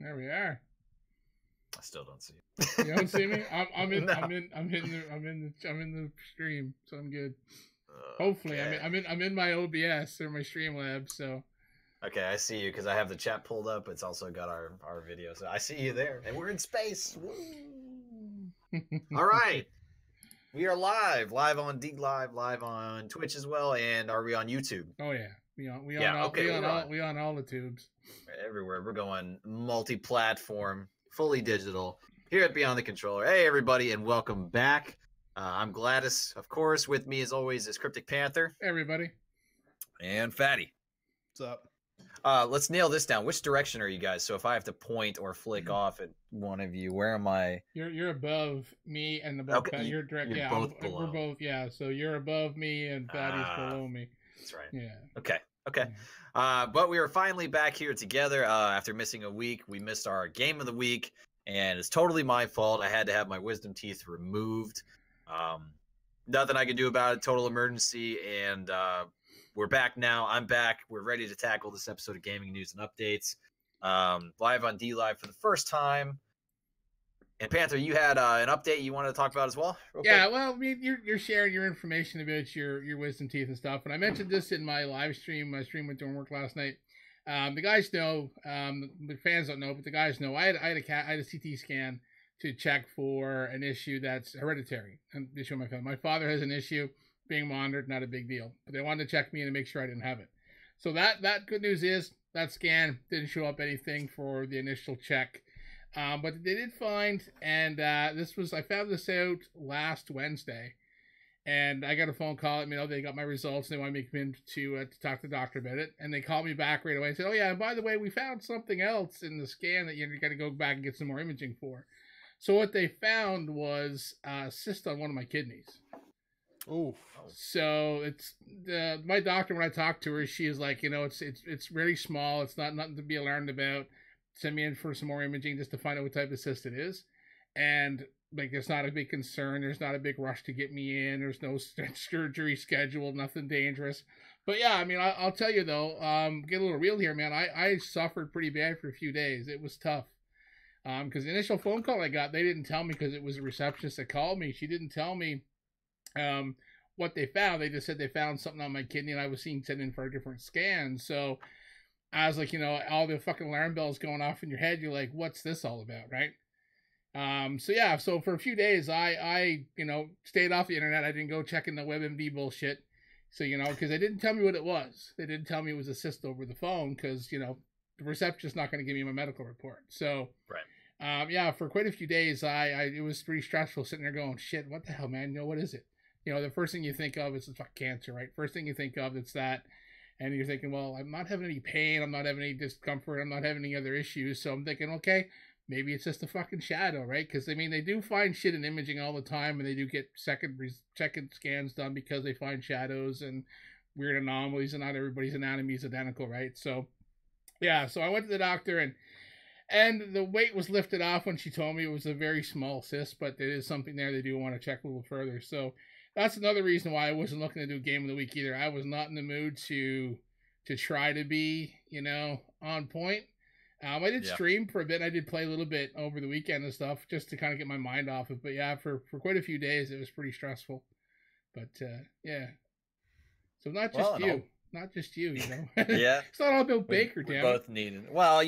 There we are. I still don't see you. You don't see me? I'm in. No. I'm in the stream, so I'm good. Hopefully, Okay. I'm in my OBS or my Streamlabs. So. Okay, I see you because I have the chat pulled up. It's also got our video, so I see you there, and we're in space. All right, we are live on D live on Twitch as well, and are we on YouTube? Oh yeah, we on all the tubes. Everywhere. We're going multi-platform, fully digital. Here at Beyond the Controller. Hey everybody, and welcome back. I'm Gladys, of course. With me as always is Cryptic Panther. Hey everybody. And Fatty. What's up? Let's nail this down. Which direction are you guys? So if I have to point or flick off at one of you, where am I? You're above me and above Fatty. You're direct. You're yeah, both below. We're both. Yeah, so you're above me and Fatty's below me. That's right. Yeah. Okay. But we are finally back here together after missing a week. We missed our game of the week, and it's totally my fault. I had to have my wisdom teeth removed. Nothing I can do about it. Total emergency, and we're back now. I'm back. We're ready to tackle this episode of Gaming News and Updates. Live on D Live for the first time. And Panther, you had an update you wanted to talk about as well? Yeah, well, I mean, you're sharing your information about your wisdom teeth and stuff. And I mentioned this in my live stream. My stream went during work last night. The guys know, the fans don't know, but the guys know. I had a CT scan to check for an issue that's hereditary. An issue in my family. My father has an issue being monitored, not a big deal. But they wanted to check me and to make sure I didn't have it. So that good news is that scan didn't show up anything for the initial check. But they did find, and I found this out last Wednesday, and I got a phone call. I mean, they got my results. And they wanted me to come in to talk to the doctor about it, and they called me back right away and said, "Oh yeah, and by the way, we found something else in the scan that you're got to go back and get some more imaging for." So what they found was a cyst on one of my kidneys. Oh. So it's my doctor. When I talked to her, she is like, it's really small. It's nothing to be alarmed about. Send me in for some more imaging just to find out what type of cyst it is. And like, it's not a big concern. There's not a big rush to get me in. There's no surgery scheduled, nothing dangerous. But yeah, I mean, I'll tell you though, get a little real here, man. I suffered pretty bad for a few days. It was tough. Because the initial phone call I got, they didn't tell me because it was a receptionist that called me. She didn't tell me what they found. They just said they found something on my kidney and I was sent in for a different scan. So I was like, all the fucking alarm bells going off in your head. You're like, what's this all about, right? So for a few days, I stayed off the internet. I didn't go checking the WebMD bullshit. So, because they didn't tell me what it was. They didn't tell me it was a cyst over the phone because, the receptionist's not going to give me my medical report. So, right. For quite a few days, it was pretty stressful sitting there going, shit, what the hell, man? What is it? The first thing you think of is cancer, right? First thing you think of, it's that. And you're thinking, well, I'm not having any pain. I'm not having any discomfort. I'm not having any other issues. So I'm thinking, okay, maybe it's just a fucking shadow, right? Because, I mean, they do find shit in imaging all the time. And they do get second scans done because they find shadows and weird anomalies. And not everybody's anatomy is identical, right? So, yeah. So I went to the doctor and the weight was lifted off when she told me it was a very small cyst. But there is something there they do want to check a little further. So that's another reason why I wasn't looking to do Game of the Week either. I was not in the mood to try to be, on point. I did stream for a bit. I did play a little bit over the weekend and stuff just to kind of get my mind off it. But yeah, for quite a few days, it was pretty stressful. But yeah. So not just you, Yeah. It's not all about Baker, damn it. Both needed. Well,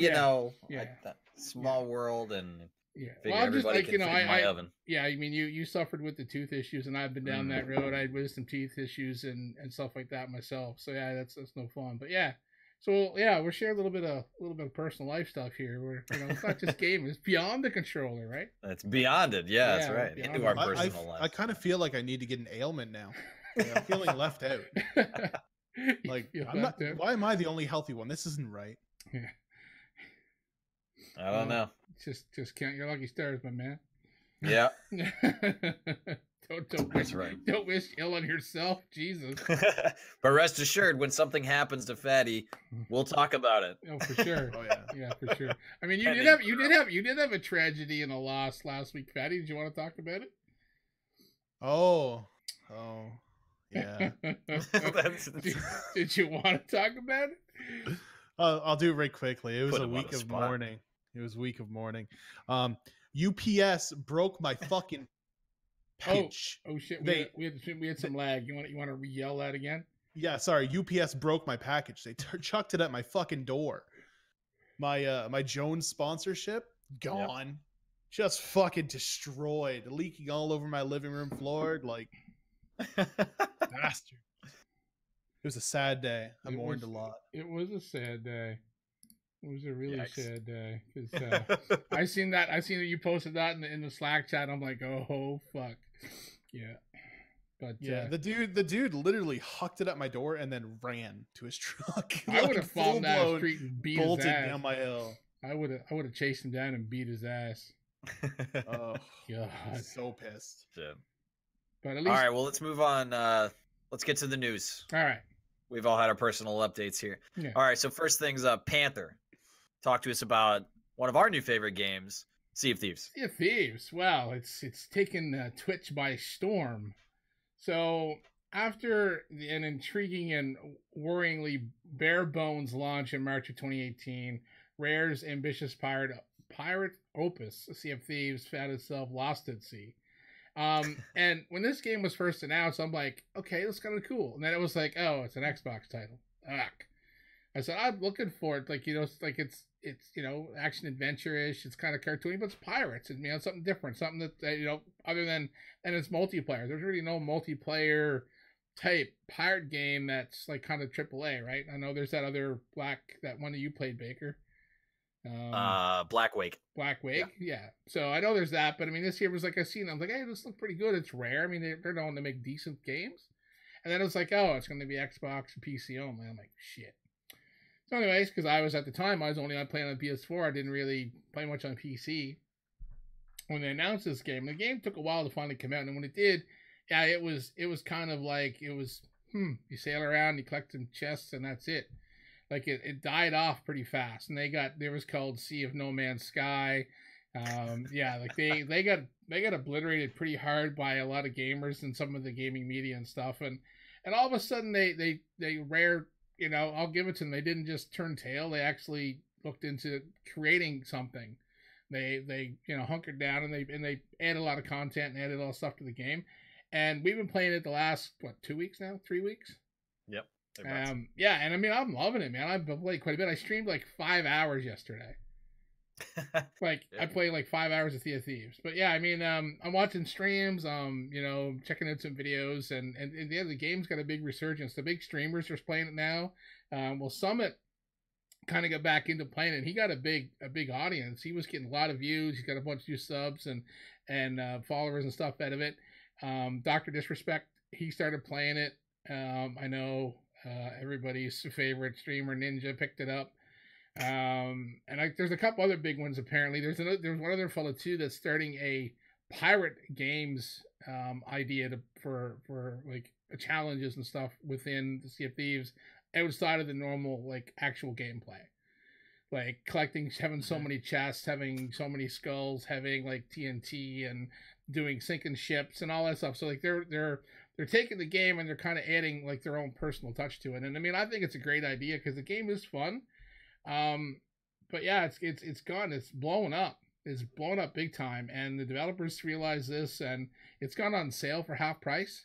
small world and... Yeah, well, I'm just like, my oven. Yeah, I mean, you suffered with the tooth issues, and I've been down that road. I had wisdom teeth issues and stuff like that myself. So yeah, that's no fun. But yeah, so yeah, we're sharing a little bit of personal life stuff here. We're it's not just gaming; it's beyond the controller, right? It's beyond it. Yeah, that's right. Into our personal life. I kind of feel like I need to get an ailment now. I'm feeling left out. Like, why am I the only healthy one? This isn't right. Yeah. I don't know. Just count your lucky stars, my man. Yeah. Don't wish ill on yourself, Jesus. But rest assured, when something happens to Fatty, we'll talk about it. Oh, for sure. Oh yeah, yeah, for sure. I mean, you did have a tragedy and a loss last week, Fatty. Did you want to talk about it? Oh, yeah. Did you want to talk about it? I'll do it right quickly. It was a week of mourning. It was week of mourning. UPS broke my fucking package. Oh shit! We had some lag. You want to re-yell that again? Yeah, sorry. UPS broke my package. They chucked it at my fucking door. My Jones sponsorship gone. Yep. Just fucking destroyed, leaking all over my living room floor. Like, bastard. It was a sad day. I mourned a lot. It was a sad day. It was a really sad day. Cause I seen that you posted that in the Slack chat. I'm like, oh fuck, yeah. But yeah, the dude literally hucked it at my door and then ran to his truck. I would have fallen down the street and beat his ass. Down my hill. I would have chased him down and beat his ass. Oh god, I'm so pissed. Yeah. But at least... all right, well, let's move on. Let's get to the news. All right, we've all had our personal updates here. Yeah. All right, so first things up, Panther. Talk to us about one of our new favorite games, Sea of Thieves. Sea of Thieves. Well, it's taken Twitch by storm. So after an intriguing and worryingly bare bones launch in March of 2018, Rare's ambitious pirate opus, Sea of Thieves, Fetisov lost at sea. And when this game was first announced, I'm like, okay, that's kind of cool. And then it was like, oh, it's an Xbox title. Ugh. I said, I'm looking for it. Like, it's action adventure-ish. It's kind of cartoony, but it's pirates. It's, something different, something that, other than, and it's multiplayer. There's really no multiplayer type pirate game that's like kind of AAA, right? I know there's that one that you played, Baker. Black Wake. Black Wake, yeah. So I know there's that, but I mean, this year was like, I'm like, hey, this looks pretty good. It's Rare. I mean, they're known to make decent games. And then it was like, oh, it's going to be Xbox and PC only. I'm like, shit. So anyways, because I was only playing on PS4. I didn't really play much on PC. When they announced this game, the game took a while to finally come out, and when it did, yeah, it was kind of like, you sail around, you collect some chests, and that's it. Like it died off pretty fast, and there was called Sea of No Man's Sky. Yeah, like they got obliterated pretty hard by a lot of gamers and some of the gaming media and stuff, and all of a sudden they Rare, I'll give it to them. They didn't just turn tail. They actually looked into creating something. They hunkered down and they added a lot of content and added all stuff to the game. And we've been playing it the last 2 weeks now, 3 weeks. Yep. Yeah, and I mean I'm loving it, man. I've played quite a bit. I streamed like 5 hours yesterday. I played like 5 hours of Sea of Thieves. But yeah, I mean I'm watching streams, checking out some videos, and yeah, the game's got a big resurgence. The big streamers are playing it now. Well, Summit kind of got back into playing it. He got a big audience. He was getting a lot of views. He's got a bunch of new subs and followers and stuff out of it. Dr. Disrespect, he started playing it. I know everybody's favorite streamer Ninja picked it up. And there's a couple other big ones apparently. There's one other fellow too that's starting a pirate games idea for like challenges and stuff within the Sea of Thieves outside of the normal like actual gameplay. Like collecting, having so many chests, having so many skulls, having like TNT and doing sinking ships and all that stuff. So like they're taking the game and they're kind of adding like their own personal touch to it. And I mean, I think it's a great idea because the game is fun. But yeah, it's gone. It's blown up. It's blown up big time. And the developers realize this, and it's gone on sale for half price.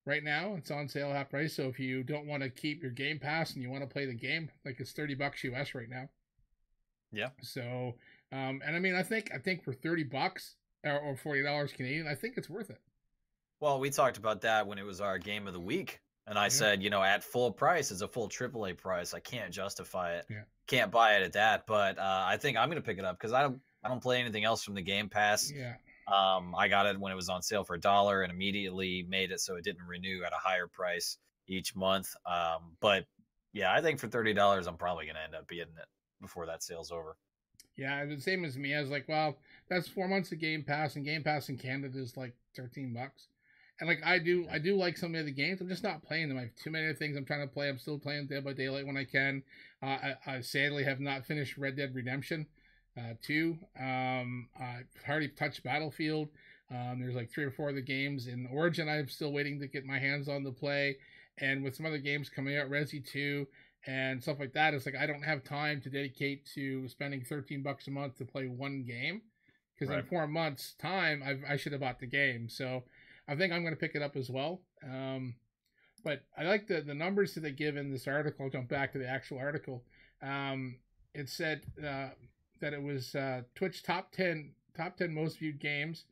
Right now, it's on sale half price. So if you don't want to keep your Game Pass and you want to play the game, like it's $30 US right now. Yeah. So, and I mean, I think for $30 or $40 Canadian, I think it's worth it. Well, we talked about that when it was our game of the week. And I said, at full price, it's a full AAA price. I can't justify it. Yeah. Can't buy it at that. But I think I'm going to pick it up because I don't play anything else from the Game Pass. Yeah. I got it when it was on sale for $1 and immediately made it so it didn't renew at a higher price each month. But yeah, I think for $30, I'm probably going to end up getting it before that sale's over. Yeah, the same as me. I was like, well, that's 4 months of Game Pass, and Game Pass in Canada is like $13. And like I do like some of the games. I'm just not playing them. I have too many things I'm trying to play. I'm still playing Dead by Daylight when I can. I sadly have not finished Red Dead Redemption 2. I've hardly touched Battlefield. There's like 3 or 4 other games in Origin I'm still waiting to get my hands on to play. And with some other games coming out, Resi 2 and stuff like that. It's like I don't have time to dedicate to spending $13 a month to play one game, because in 4 months' time, I should have bought the game. So I think I'm going to pick it up as well. But I like the numbers that they give in this article. I'll jump back to the actual article. It said that it was Twitch top 10 most viewed games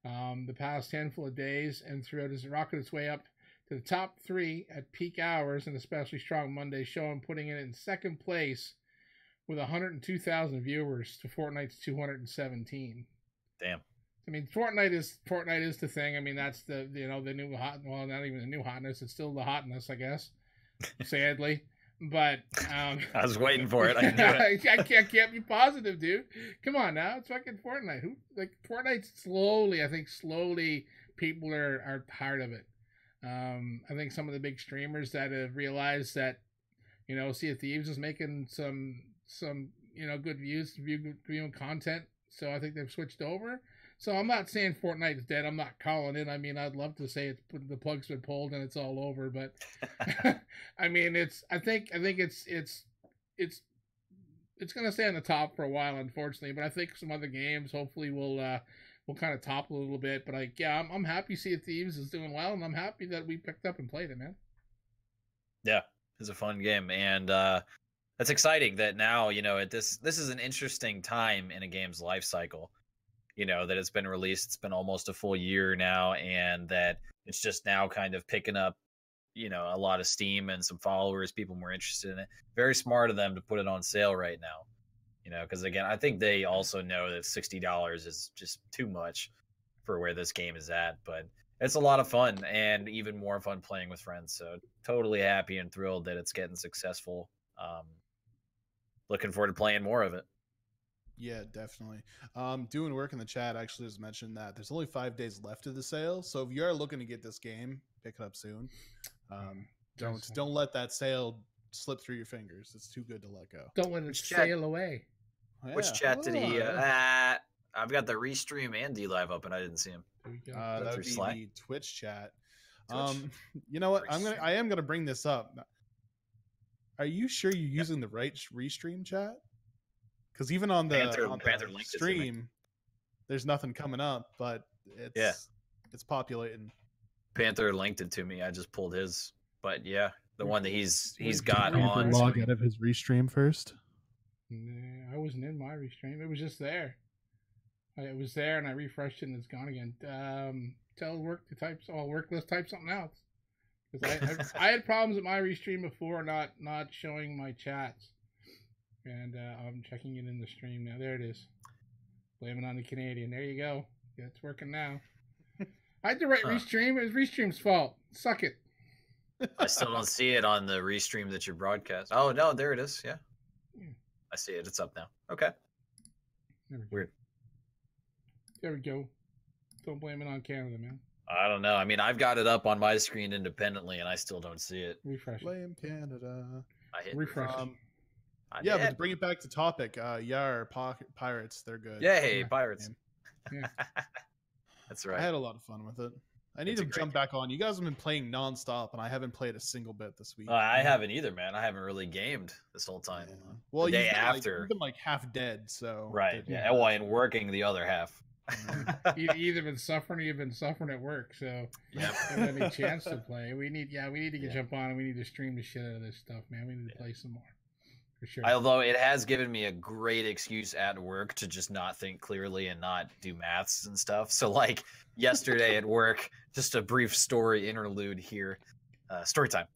the past handful of days, and throughout as it rocketed its way up to the top 3 at peak hours, and especially strong Monday show, and putting it in second place with 102,000 viewers to Fortnite's 217. Damn. I mean, Fortnite is the thing. I mean, that's the new hot. Well, not even the new hotness. It's still the hotness, I guess. Sadly, but I was waiting for it. I knew it. I can't be positive, dude. Come on now, it's fucking Fortnite. Fortnite slowly people are tired of it. I think some of the big streamers that have realized that, Sea of Thieves is making some good viewing content, so I think they've switched over. So I'm not saying Fortnite's dead. I'm not calling it. I mean, I'd love to say the plug's been pulled and it's all over, but I mean, I think it's gonna stay on the top for a while, unfortunately. But I think some other games hopefully will kind of topple a little bit. But I'm happy Sea of Thieves is doing well, and I'm happy that we picked up and played it, man. Yeah, it's a fun game, and that's exciting that now this is an interesting time in a game's life cycle. That it's been released. It's been almost a full year now, and that it's just now kind of picking up, a lot of steam and some followers, people more interested in it. Very smart of them to put it on sale right now, because again, I think they also know that $60 is just too much for where this game is at, but it's a lot of fun, and even more fun playing with friends. So totally happy and thrilled that it's getting successful. Looking forward to playing more of it. Yeah, definitely. Doing work in the chat actually has mentioned that there's only 5 days left of the sale. So if you are looking to get this game, pick it up soon. Don't let that sale slip through your fingers. It's too good to let go. Don't let it sail away. Yeah. Which chat did he? I've got the Restream and DLive up, and I didn't see him. That would be the Twitch chat. Twitch. You know what? I am gonna bring this up. Are you sure you're using the right Restream chat? Because even on the stream, there's nothing coming up, but it's populating. Panther linked it to me. I just pulled his, but yeah, the one that he's got on. Log out of his Restream first. Nah, I wasn't in my Restream. It was just there. It was there, and I refreshed it, and it's gone again. Tell work to type. Work. Let's type something else. Because I had problems with my Restream before, not showing my chats. And I'm checking it in the stream now. There it is. Blame it on the Canadian. There you go. Yeah, it's working now. I had the right Restream. It was Restream's fault. Suck it. I still don't see it on the Restream that you broadcast. Oh, no, there it is. Yeah. I see it. It's up now. Okay. Weird. There we go. Don't blame it on Canada, man. I don't know. I mean, I've got it up on my screen independently, and I still don't see it. Refresh. Blame Canada. I hit refresh. Yeah, but to bring it back to topic, Pirates, they're good. Yay, Pirates. Yeah. That's right. I had a lot of fun with it. I need to jump back on. You guys have been playing nonstop, and I haven't played a single bit this week. I haven't either, man. I haven't really gamed this whole time. Yeah. Well, the day after, you've been like half dead, so right. Yeah. Well, and working the other half. You either been suffering or you've been suffering at work, so yeah, have any chance to play. We need to jump on, and we need to stream the shit out of this stuff, man. We need to play some more. For sure. Although it has given me a great excuse at work to just not think clearly and not do maths and stuff. So like yesterday at work, just a brief story interlude here, story time.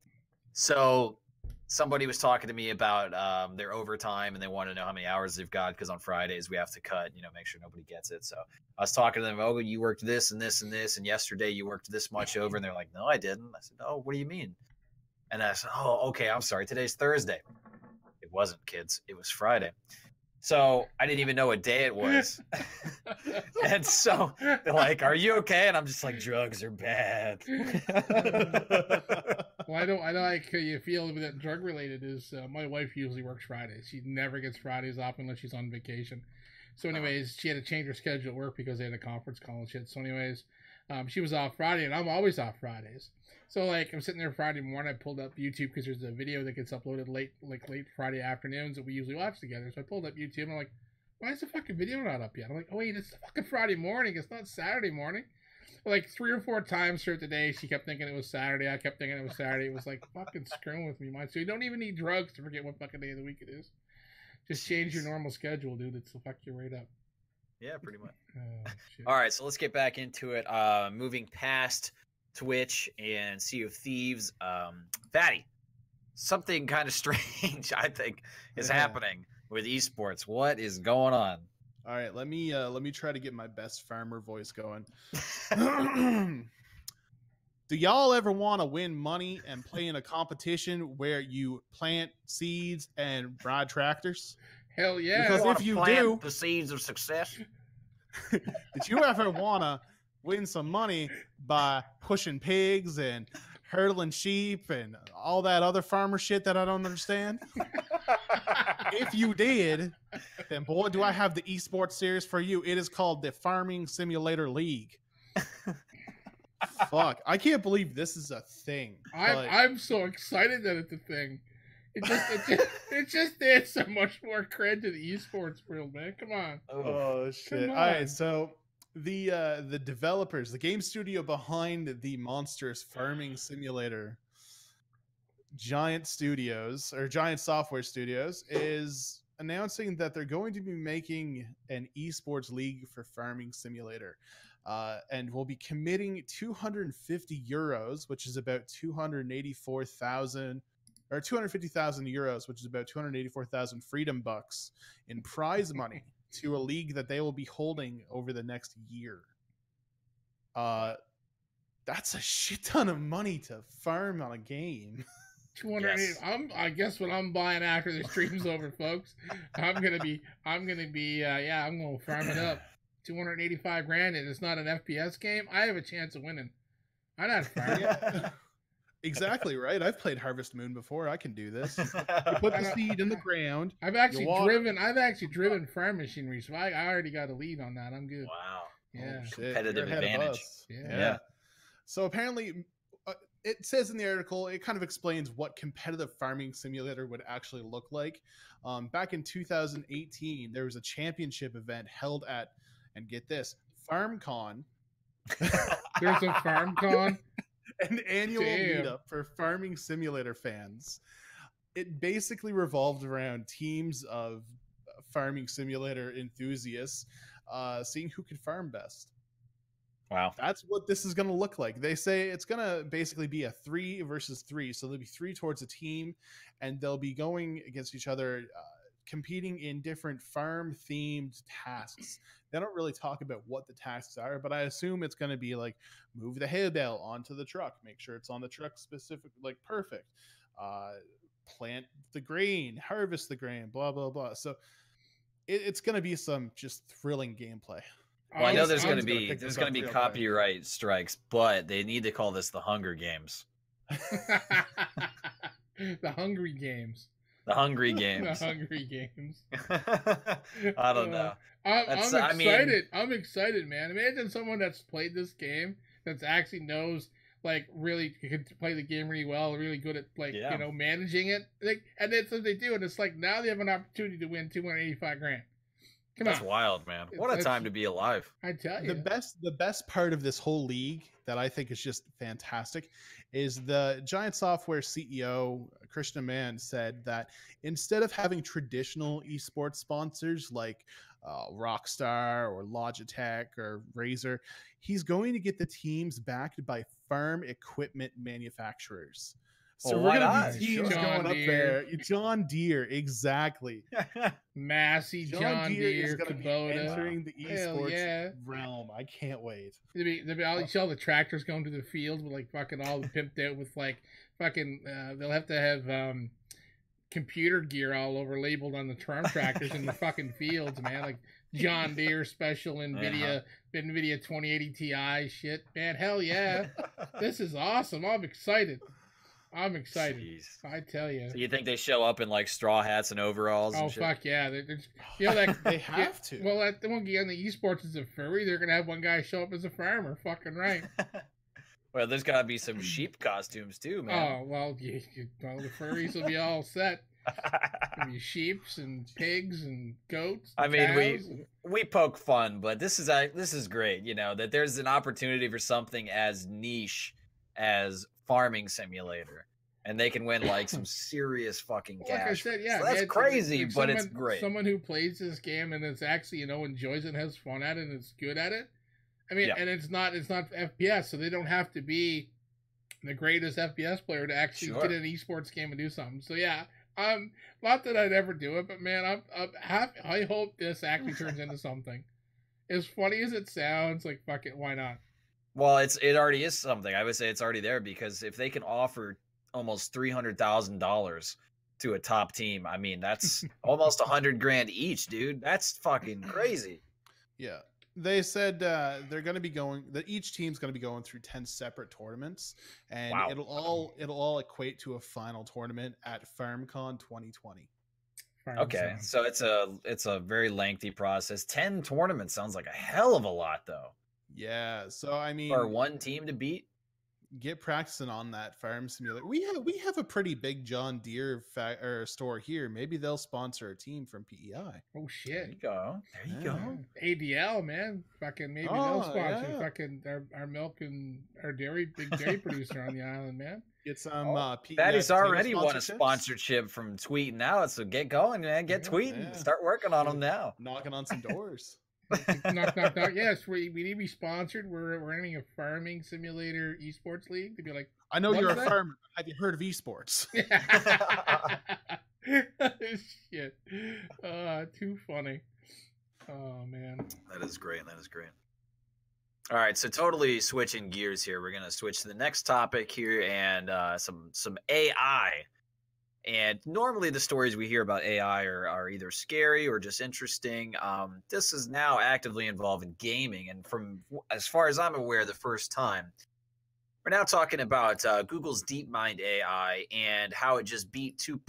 So somebody was talking to me about their overtime, and they want to know how many hours they've got, because on Fridays we have to cut, make sure nobody gets it. So I was talking to them, oh, you worked this and this and this, and yesterday you worked this much over, and they're like, no, I didn't. I said, oh, what do you mean? And I said, oh, okay, I'm sorry, today's Thursday. It wasn't, kids. It was Friday. So I didn't even know what day it was. And so they're like, are you okay? And I'm just like, drugs are bad. Well, I know like you feel that drug related is my wife usually works Fridays. She never gets Fridays off unless she's on vacation. So anyways, she had to change her schedule at work because they had a conference call and shit. So anyways, she was off Friday, and I'm always off Fridays. So like I'm sitting there Friday morning, I pulled up YouTube because there's a video that gets uploaded late Friday afternoons that we usually watch together. So I pulled up YouTube and I'm like, why is the fucking video not up yet? I'm like, oh wait, it's fucking Friday morning. It's not Saturday morning. Like 3 or 4 times throughout the day, she kept thinking it was Saturday. I kept thinking it was Saturday. It was like fucking screwing with me, man. So you don't even need drugs to forget what fucking day of the week it is. Just change your normal schedule, dude. It's fuck you right up. Yeah, pretty much. Shit. All right, so let's get back into it. Moving past Twitch and Sea of Thieves, Fatty, something kind of strange I think is happening with esports. What is going on? All right, let me try to get my best farmer voice going. Do y'all ever want to win money and play in a competition where you plant seeds and ride tractors? Hell yeah! Because if you do, the seeds of success. did you ever want to win some money by pushing pigs and hurdling sheep and all that other farmer shit that I don't understand? If you did, then boy, do I have the esports series for you. It is called the Farming Simulator League. Fuck, I can't believe this is a thing. I'm so excited that it's a thing. It just adds so much more cred to the esports world, man. Come on. Oh shit! All right, so the developers, the game studio behind the monstrous farming simulator, Giant Software Studios, is announcing that they're going to be making an esports league for Farming Simulator, and will be committing 250 euros, which is about 250,000 euros, which is about 284,000 freedom bucks in prize money to a league that they will be holding over the next year. That's a shit ton of money to farm on a game. 200. Yes. I guess what I'm buying after the stream's over, folks. I'm gonna farm it up. 285 grand, and it's not an FPS game. I have a chance of winning. I'm not farming. Yeah. Exactly right. I've played Harvest Moon before. I can do this. You put the seed in the ground. I've actually driven farm machinery, so I already got a lead on that. I'm good. Wow. Yeah. Oh, shit. Competitive You're ahead of advantage. us. Yeah. So apparently, it says in the article, it kind of explains what competitive farming simulator would actually look like. Back in 2018, there was a championship event held at, and get this, FarmCon. There's a FarmCon? An annual meetup for farming simulator fans. It basically revolved around teams of farming simulator enthusiasts seeing who could farm best. Wow. That's what this is going to look like. They say it's going to basically be a 3 versus 3. So there'll be 3 towards a team, and they'll be going against each other, competing in different farm-themed tasks. They don't really talk about what the tasks are, but I assume it's going to be like move the hay bale onto the truck, make sure it's on the truck specific, like perfect, plant the grain, harvest the grain, blah, blah, blah. So it's going to be some just thrilling gameplay. Well, I know there's going to be copyright strikes, but they need to call this the Hunger Games. The Hungry Games. The Hungry Games. The Hungry Games. I don't know. I'm excited. I'm excited, man. Imagine someone that's played this game, that's actually knows, like, really can play the game really well, really good at, like, managing it. Like, and that's what they do. And it's like now they have an opportunity to win 285 grand. That's wild, man. What a time to be alive. I tell you. The best part of this whole league that I think is just fantastic is the Giant Software CEO, Krishna Mann, said that instead of having traditional esports sponsors like Rockstar or Logitech or Razer, he's going to get the teams backed by farm equipment manufacturers. So we're going to be teams going up there. John Deere, exactly. Massey, John Deere is going to be entering the esports realm. I can't wait. I'll see all the tractors going to the fields with, like, fucking all pimped out with, like, fucking, they'll have to have computer gear all over labeled on the farm tractors in the fucking fields, man. Like John Deere special NVIDIA 2080 Ti shit. Man, hell yeah. This is awesome. I'm excited. I'm excited. Jeez. I tell you. So you think they show up in like straw hats and overalls? Oh and shit? fuck yeah! You know, like They have to. Well, the one guy on the esports is a furry. They're gonna have one guy show up as a farmer. Fucking right. Well, there's gotta be some sheep costumes too, man. Oh well, well, the furries will be all set. There'll be sheeps and pigs and goats. And I mean, cows. we poke fun, but this is great. You know that there's an opportunity for something as niche as Farming Simulator, and they can win like some serious fucking cash. Like I said, yeah, So that's crazy, it's but it's great. Someone who plays this game and it's actually enjoys it, and has fun at it, and is good at it. I mean, and it's not FPS, so they don't have to be the greatest FPS player to actually get an esports game and do something. So yeah, not that I'd ever do it, but man, I hope this actually turns into something. As funny as it sounds, like fuck it, why not? Well, it already is something. I would say it's already there, because if they can offer almost $300,000 to a top team, I mean that's almost $100,000 each, dude. That's fucking crazy. Yeah. They said they're going to be that each team's going to be going through 10 separate tournaments, and it'll all equate to a final tournament at FarmCon 2020. Okay, so it's a very lengthy process. 10 tournaments sounds like a hell of a lot, though. Yeah, so I mean, for one team to beat. Get practicing on that farm simulator. We have a pretty big John Deere store here. Maybe they'll sponsor a team from PEI. Oh shit! There you go. There you go. ADL, man. Fucking maybe they'll sponsor fucking our milk and our big dairy producer on the island, man. Get some. Patty's already won a sponsorship from tweeting out, so get going, man. Get tweeting. Yeah. Start working on them now. Knocking on some doors. knock, knock, knock. Yes, we need to be sponsored. We're entering a farming simulator esports league to be like. I know you're a farmer. Have you heard of esports? Shit. Too funny. Oh man. That is great. That is great. All right, so totally switching gears here. We're gonna switch to the next topic here, and some AI. And normally the stories we hear about AI are either scary or just interesting. This is now actively involved in gaming, and from as far as I'm aware, the first time. We're now talking about Google's DeepMind AI and how it just beat two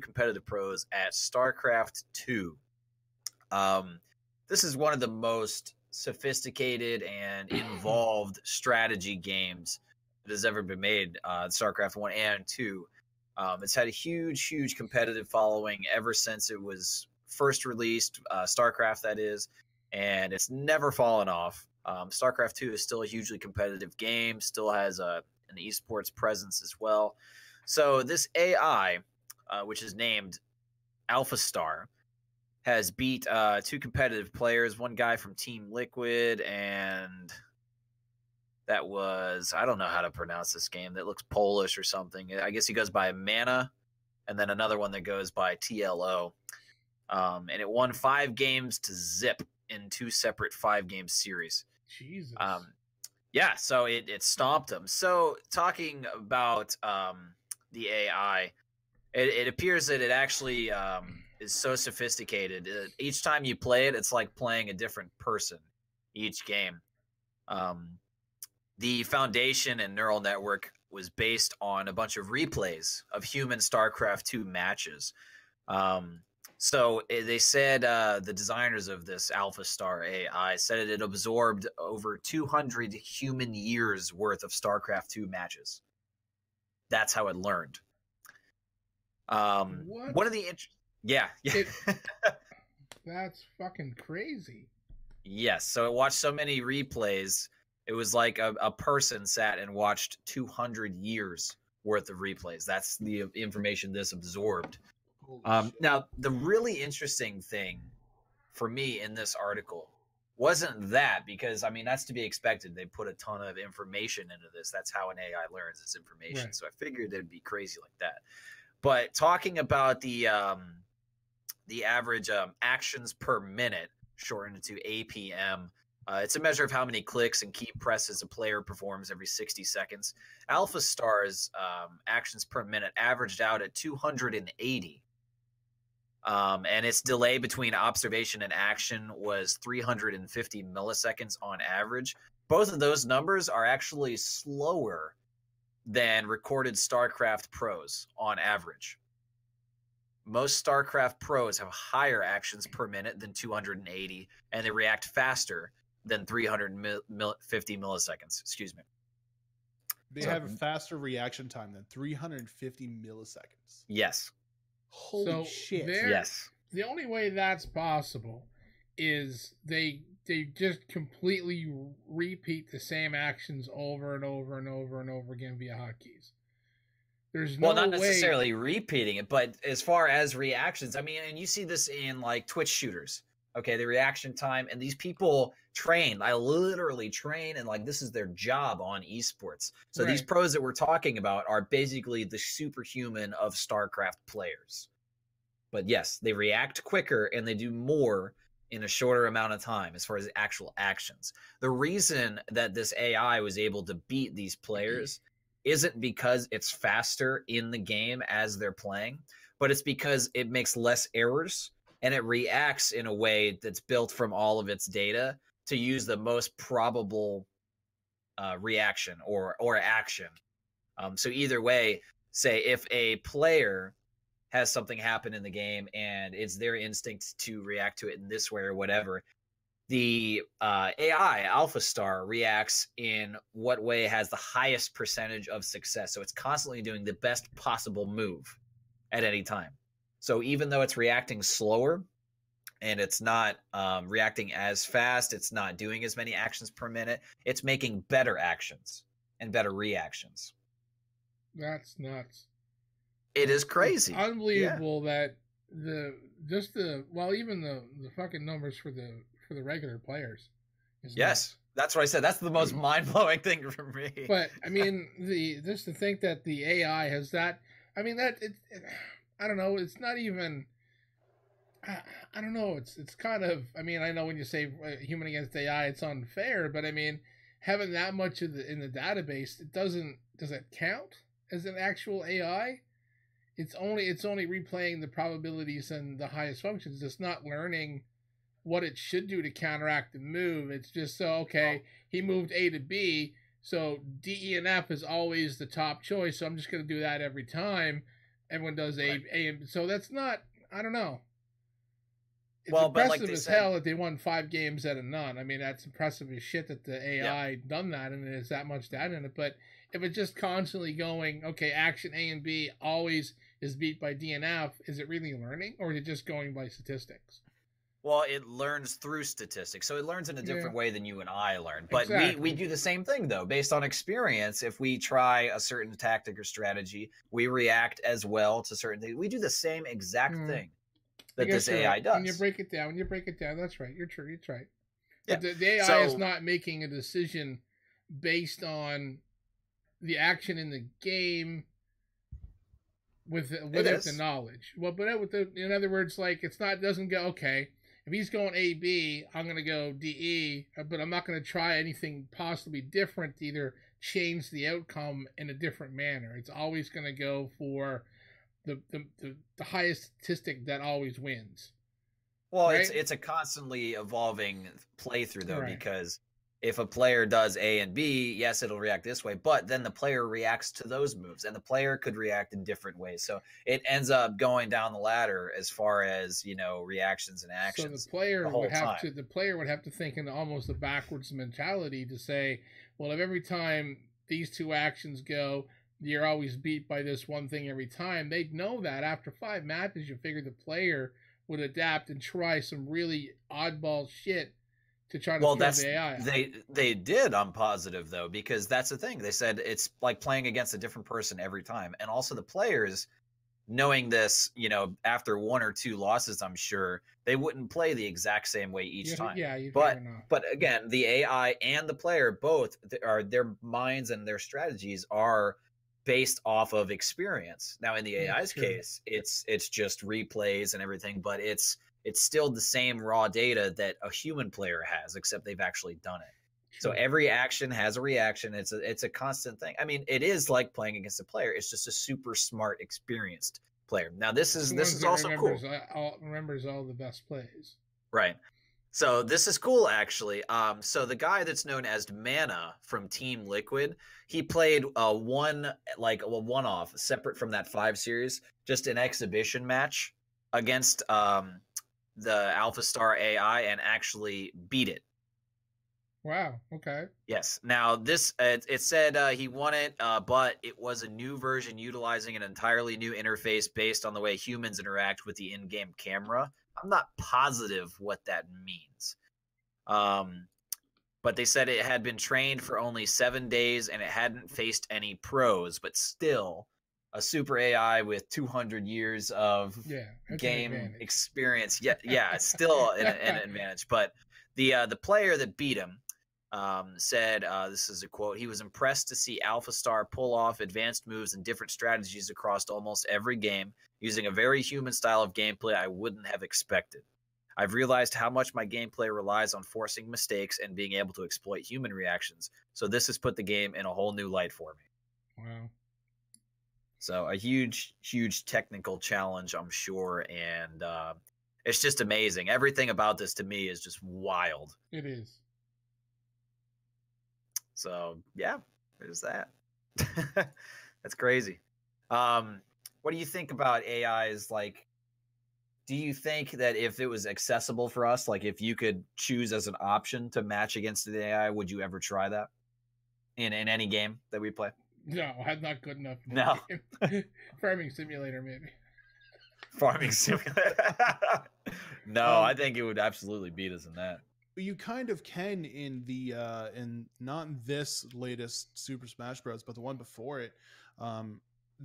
competitive pros at Starcraft 2. This is one of the most sophisticated and involved strategy games that has ever been made, Starcraft 1 and 2. It's had a huge competitive following ever since it was first released, StarCraft that is, and it's never fallen off. StarCraft 2 is still a hugely competitive game, still has an esports presence as well. So this AI, which is named Alpha Star, has beat two competitive players, one guy from Team Liquid, and that was, I don't know how to pronounce this game. That looks Polish or something. I guess he goes by Mana, and then another one that goes by TLO. And it won 5 games to zip in 2 separate 5-game series. Jesus. Yeah, so it stomped them. So talking about the AI, it appears that it actually is so sophisticated. Each time you play it, it's like playing a different person each game. The foundation and neural network was based on a bunch of replays of human StarCraft 2 matches. So they said the designers of this Alpha Star AI said it absorbed over 200 human years worth of StarCraft 2 matches. That's how it learned. What? One of the yeah. That's fucking crazy. Yes. So it watched so many replays. It was like a person sat and watched 200 years worth of replays. That's the information this absorbed. Now, the really interesting thing for me in this article wasn't that, because, I mean, that's to be expected. They put a ton of information into this. That's how an AI learns its information. Right. So I figured it'd be crazy like that. But talking about the average actions per minute, shortened to APM, it's a measure of how many clicks and key presses a player performs every 60 seconds. Alpha Star's actions per minute averaged out at 280. And its delay between observation and action was 350 milliseconds on average. Both of those numbers are actually slower than recorded StarCraft pros on average. Most StarCraft pros have higher actions per minute than 280, and they react faster than 350 milliseconds. Excuse me. They have a faster reaction time than 350 milliseconds. Yes. Holy shit. Yes. The only way that's possible is they just completely repeat the same actions over and over and over and over again via hotkeys. There's no well, not way... necessarily repeating it, but as far as reactions, I mean, and you see this in like Twitch shooters. Okay, the reaction time, and these people train. I literally train, and like this is their job on eSports. So these pros that we're talking about are basically the superhuman of StarCraft players. But yes, they react quicker and they do more in a shorter amount of time as far as actual actions. The reason that this AI was able to beat these players isn't because it's faster in the game as they're playing, but it's because it makes less errors and it reacts in a way that's built from all of its data to use the most probable reaction or action. So either way, say if a player has something happen in the game and it's their instinct to react to it in this way or whatever, the AI Alpha Star reacts in what way has the highest percentage of success. So it's constantly doing the best possible move at any time. So even though it's reacting slower and it's not reacting as fast, it's not doing as many actions per minute, it's making better actions and better reactions. That's nuts. It is crazy. It's unbelievable that even the fucking numbers for the regular players. Yes, that's what I said. That's the most mind-blowing thing for me. But I mean, just to think that the AI has that. I mean I don't know. It's not even. I don't know. It's kind of. I mean, I know when you say human against AI, it's unfair. But I mean, having that much in the database, it doesn't. Does it count as an actual AI? It's only replaying the probabilities and the highest functions. It's not learning what it should do to counteract the move. It's just he moved A to B, so D, E, and F is always the top choice. So I'm just going to do that every time. Everyone does A, and so that's not. I don't know. It's impressive as hell that they won 5 games out of none. I mean, that's impressive as shit that the AI done that and there's that much data in it. But if it's just constantly going, action A and B always is beat by D and F, is it really learning or is it just going by statistics? Well, it learns through statistics. So it learns in a different way than you and I learn. But exactly. we do the same thing, though, based on experience. If we try a certain tactic or strategy, we react as well to certain things. We do the same exact thing that this AI does. When you break it down, that's right. You're true. It's right. Yeah. But the AI is not making a decision based on the action in the game with the knowledge. Well, but in other words, like doesn't go, if he's going A, B, I'm going to go D, E, but I'm not going to try anything possibly different to either change the outcome in a different manner. It's always going to go for the highest statistic that always wins. Well, right? it's a constantly evolving playthrough, though, because if a player does A and B, yes, it'll react this way, but then the player reacts to those moves, and the player could react in different ways. So it ends up going down the ladder as far as, reactions and actions. So the player would have to think in almost a backwards mentality to say, well, if every time these 2 actions go, you're always beat by this one thing every time, they'd know that after 5 matches, you figure the player would adapt and try some really oddball shit to try to kill the AI. They did, I'm positive, though, because that's the thing. They said it's like playing against a different person every time. And also the players, knowing this, after 1 or 2 losses, I'm sure, they wouldn't play the exact same way each time. Yeah, but again, the AI and the player both their minds and their strategies are based off of experience. Now, in the AI's case, it's just replays and everything, but it's still the same raw data that a human player has, except they've actually done it. So every action has a reaction. It's a constant thing. I mean, it is like playing against a player. It's just a super smart, experienced player. Now, this is also cool. Remembers all the best plays. Right. So this is cool, actually. So the guy that's known as Mana from Team Liquid, he played a one-off, separate from that 5 series, just an exhibition match against the Alpha Star AI and actually beat it. Wow. Okay. Yes. Now this it said he won it, but it was a new version utilizing an entirely new interface based on the way humans interact with the in-game camera. I'm not positive what that means. But they said it had been trained for only 7 days and it hadn't faced any pros, but still a super AI with 200 years of game experience. Yeah, it's still an advantage. But the player that beat him said, this is a quote, he was impressed to see Alpha Star pull off advanced moves and different strategies across almost every game using a very human style of gameplay I wouldn't have expected. I've realized how much my gameplay relies on forcing mistakes and being able to exploit human reactions, so this has put the game in a whole new light for me. Wow. So a huge, huge technical challenge, I'm sure, and it's just amazing. Everything about this to me is just wild. It is. So yeah, there's that. That's crazy. What do you think about AIs? Like, do you think that if it was accessible for us, like if you could choose as an option to match against the AI, would you ever try that in any game that we play? No, I'm not good enough. No. Farming simulator, maybe. Farming simulator. No, I think it would absolutely beat us in that. You kind of can in the in not this latest Super Smash Bros, but the one before it.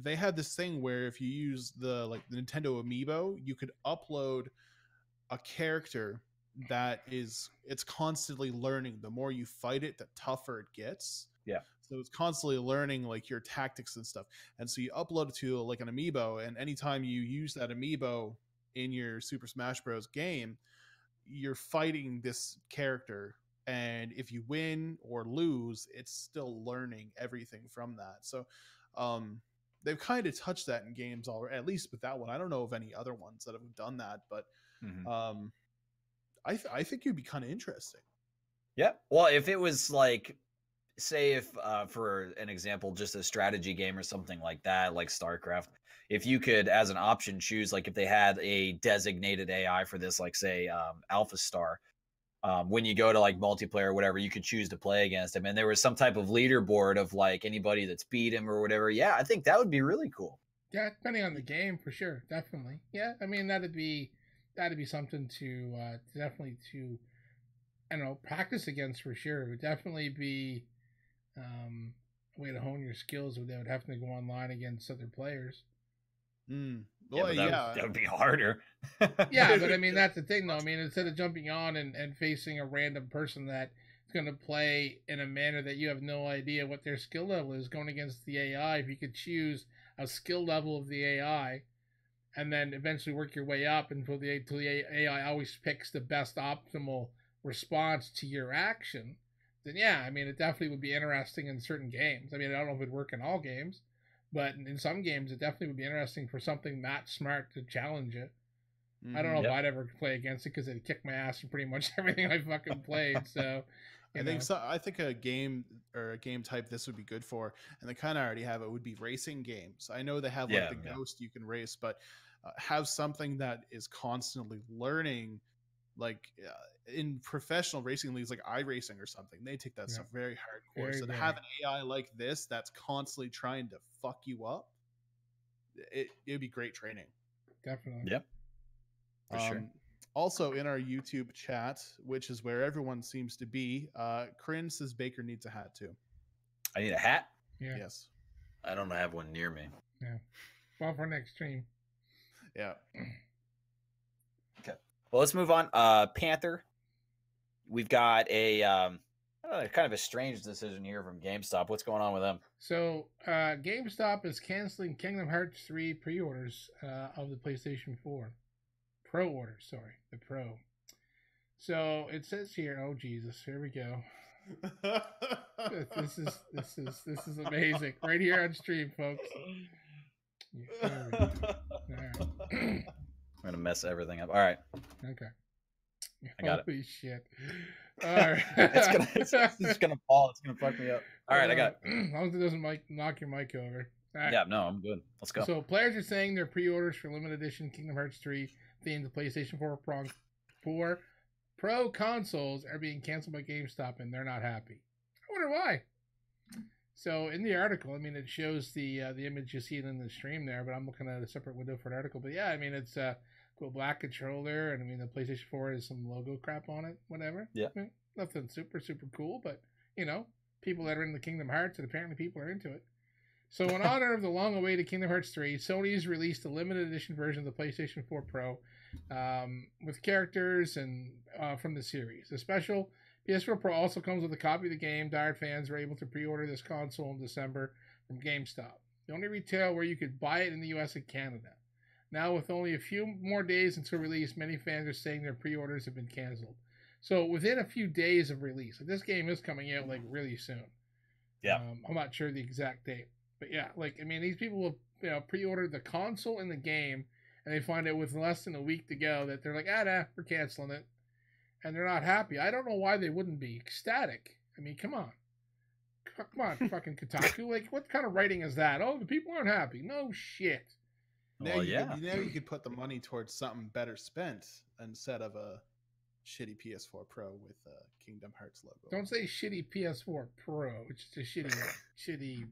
They had this thing where if you use the Nintendo Amiibo, you could upload a character that it's constantly learning. The more you fight it, the tougher it gets. Yeah. So it's constantly learning like your tactics and stuff. And so you upload it to like an Amiibo, and anytime you use that Amiibo in your Super Smash Bros game, you're fighting this character, and if you win or lose, it's still learning everything from that. So they've kind of touched that in games already, at least with that one. I don't know of any other ones that have done that, but I think it'd be kind of interesting. Yeah. Well, if it was like, say if for an example, just a strategy game or something like that, like Starcraft, if you could as an option choose, like if they had a designated AI for this, like say Alpha Star, when you go to like multiplayer or whatever, you could choose to play against him, and there was some type of leaderboard of like anybody that's beat him or whatever. Yeah, I think that would be really cool. Yeah, depending on the game, for sure, definitely. Yeah, I mean that'd be something to definitely to, I don't know, practice against for sure. It would definitely be a way to hone your skills without having to go online against other players. Well, that would be harder. Yeah, but I mean that's the thing though. I mean, instead of jumping on and facing a random person that is going to play in a manner that you have no idea what their skill level is, going against the AI, if you could choose a skill level of the AI and then eventually work your way up until the AI always picks the best optimal response to your action, then yeah, I mean it definitely would be interesting in certain games. I mean, I don't know if it'd work in all games, but in some games it definitely would be interesting for something that smart to challenge it. I don't know if I'd ever play against it because it'd kick my ass in pretty much everything I fucking played. So I think a game or a game type this would be good for, and they kind of already have it, would be racing games. I know they have like the Ghost you can race, but have something that is constantly learning, like in professional racing leagues like iRacing or something. They take that stuff very hardcore. So to have an AI like this that's constantly trying to fuck you up, it'd be great training. Definitely. Yep. For sure. Also in our YouTube chat, which is where everyone seems to be, Corinne says Baker needs a hat too. I need a hat? Yeah. Yes. I don't have one near me. Yeah. Well, for next stream. Yeah. Okay. Well, let's move on. Panther. We've got a kind of a strange decision here from GameStop. What's going on with them? So GameStop is canceling Kingdom Hearts 3 pre-orders of the PlayStation 4. Pro orders, sorry. The Pro. So it says here, oh Jesus, here we go. This is amazing. Right here on stream, folks. Yeah, I'm gonna mess everything up. All right. Okay. I got Holy shit. All right. it's just gonna fall. It's gonna fuck me up. All right, I got it. As long as it doesn't knock your mic over. All right. Yeah, no, I'm good. Let's go. So players are saying their pre-orders for limited edition Kingdom Hearts 3 themed PlayStation 4 Pro consoles are being canceled by GameStop, and they're not happy. I wonder why. So in the article, I mean, it shows the image you see it in the stream there, but I'm looking at a separate window for an article. But yeah, I mean, it's a cool black controller, and I mean, the PlayStation 4 has some logo crap on it, whatever. Yeah. I mean, nothing super cool, but you know, people that are in the Kingdom Hearts, and apparently people are into it. So in honor of the long-awaited Kingdom Hearts 3, Sony's released a limited edition version of the PlayStation 4 Pro with characters and from the series. The special PS4 Pro also comes with a copy of the game. Diehard fans were able to pre-order this console in December from GameStop. The only retail where you could buy it in the US and Canada. Now, with only a few more days until release, many fans are saying their pre-orders have been canceled. So within a few days of release, like this game is coming out like really soon. Yeah. I'm not sure the exact date. But yeah, like, I mean, these people have pre-ordered the console and the game, and they find out with less than a week to go that they're like, nah, we're canceling it. And they're not happy. I don't know why they wouldn't be ecstatic. I mean, come on. Come on, fucking Kotaku. Like, what kind of writing is that? Oh, the people aren't happy. No shit. Now you could put the money towards something better spent instead of a shitty PS4 Pro with a Kingdom Hearts logo. Don't say shitty PS4 Pro. It's just a shitty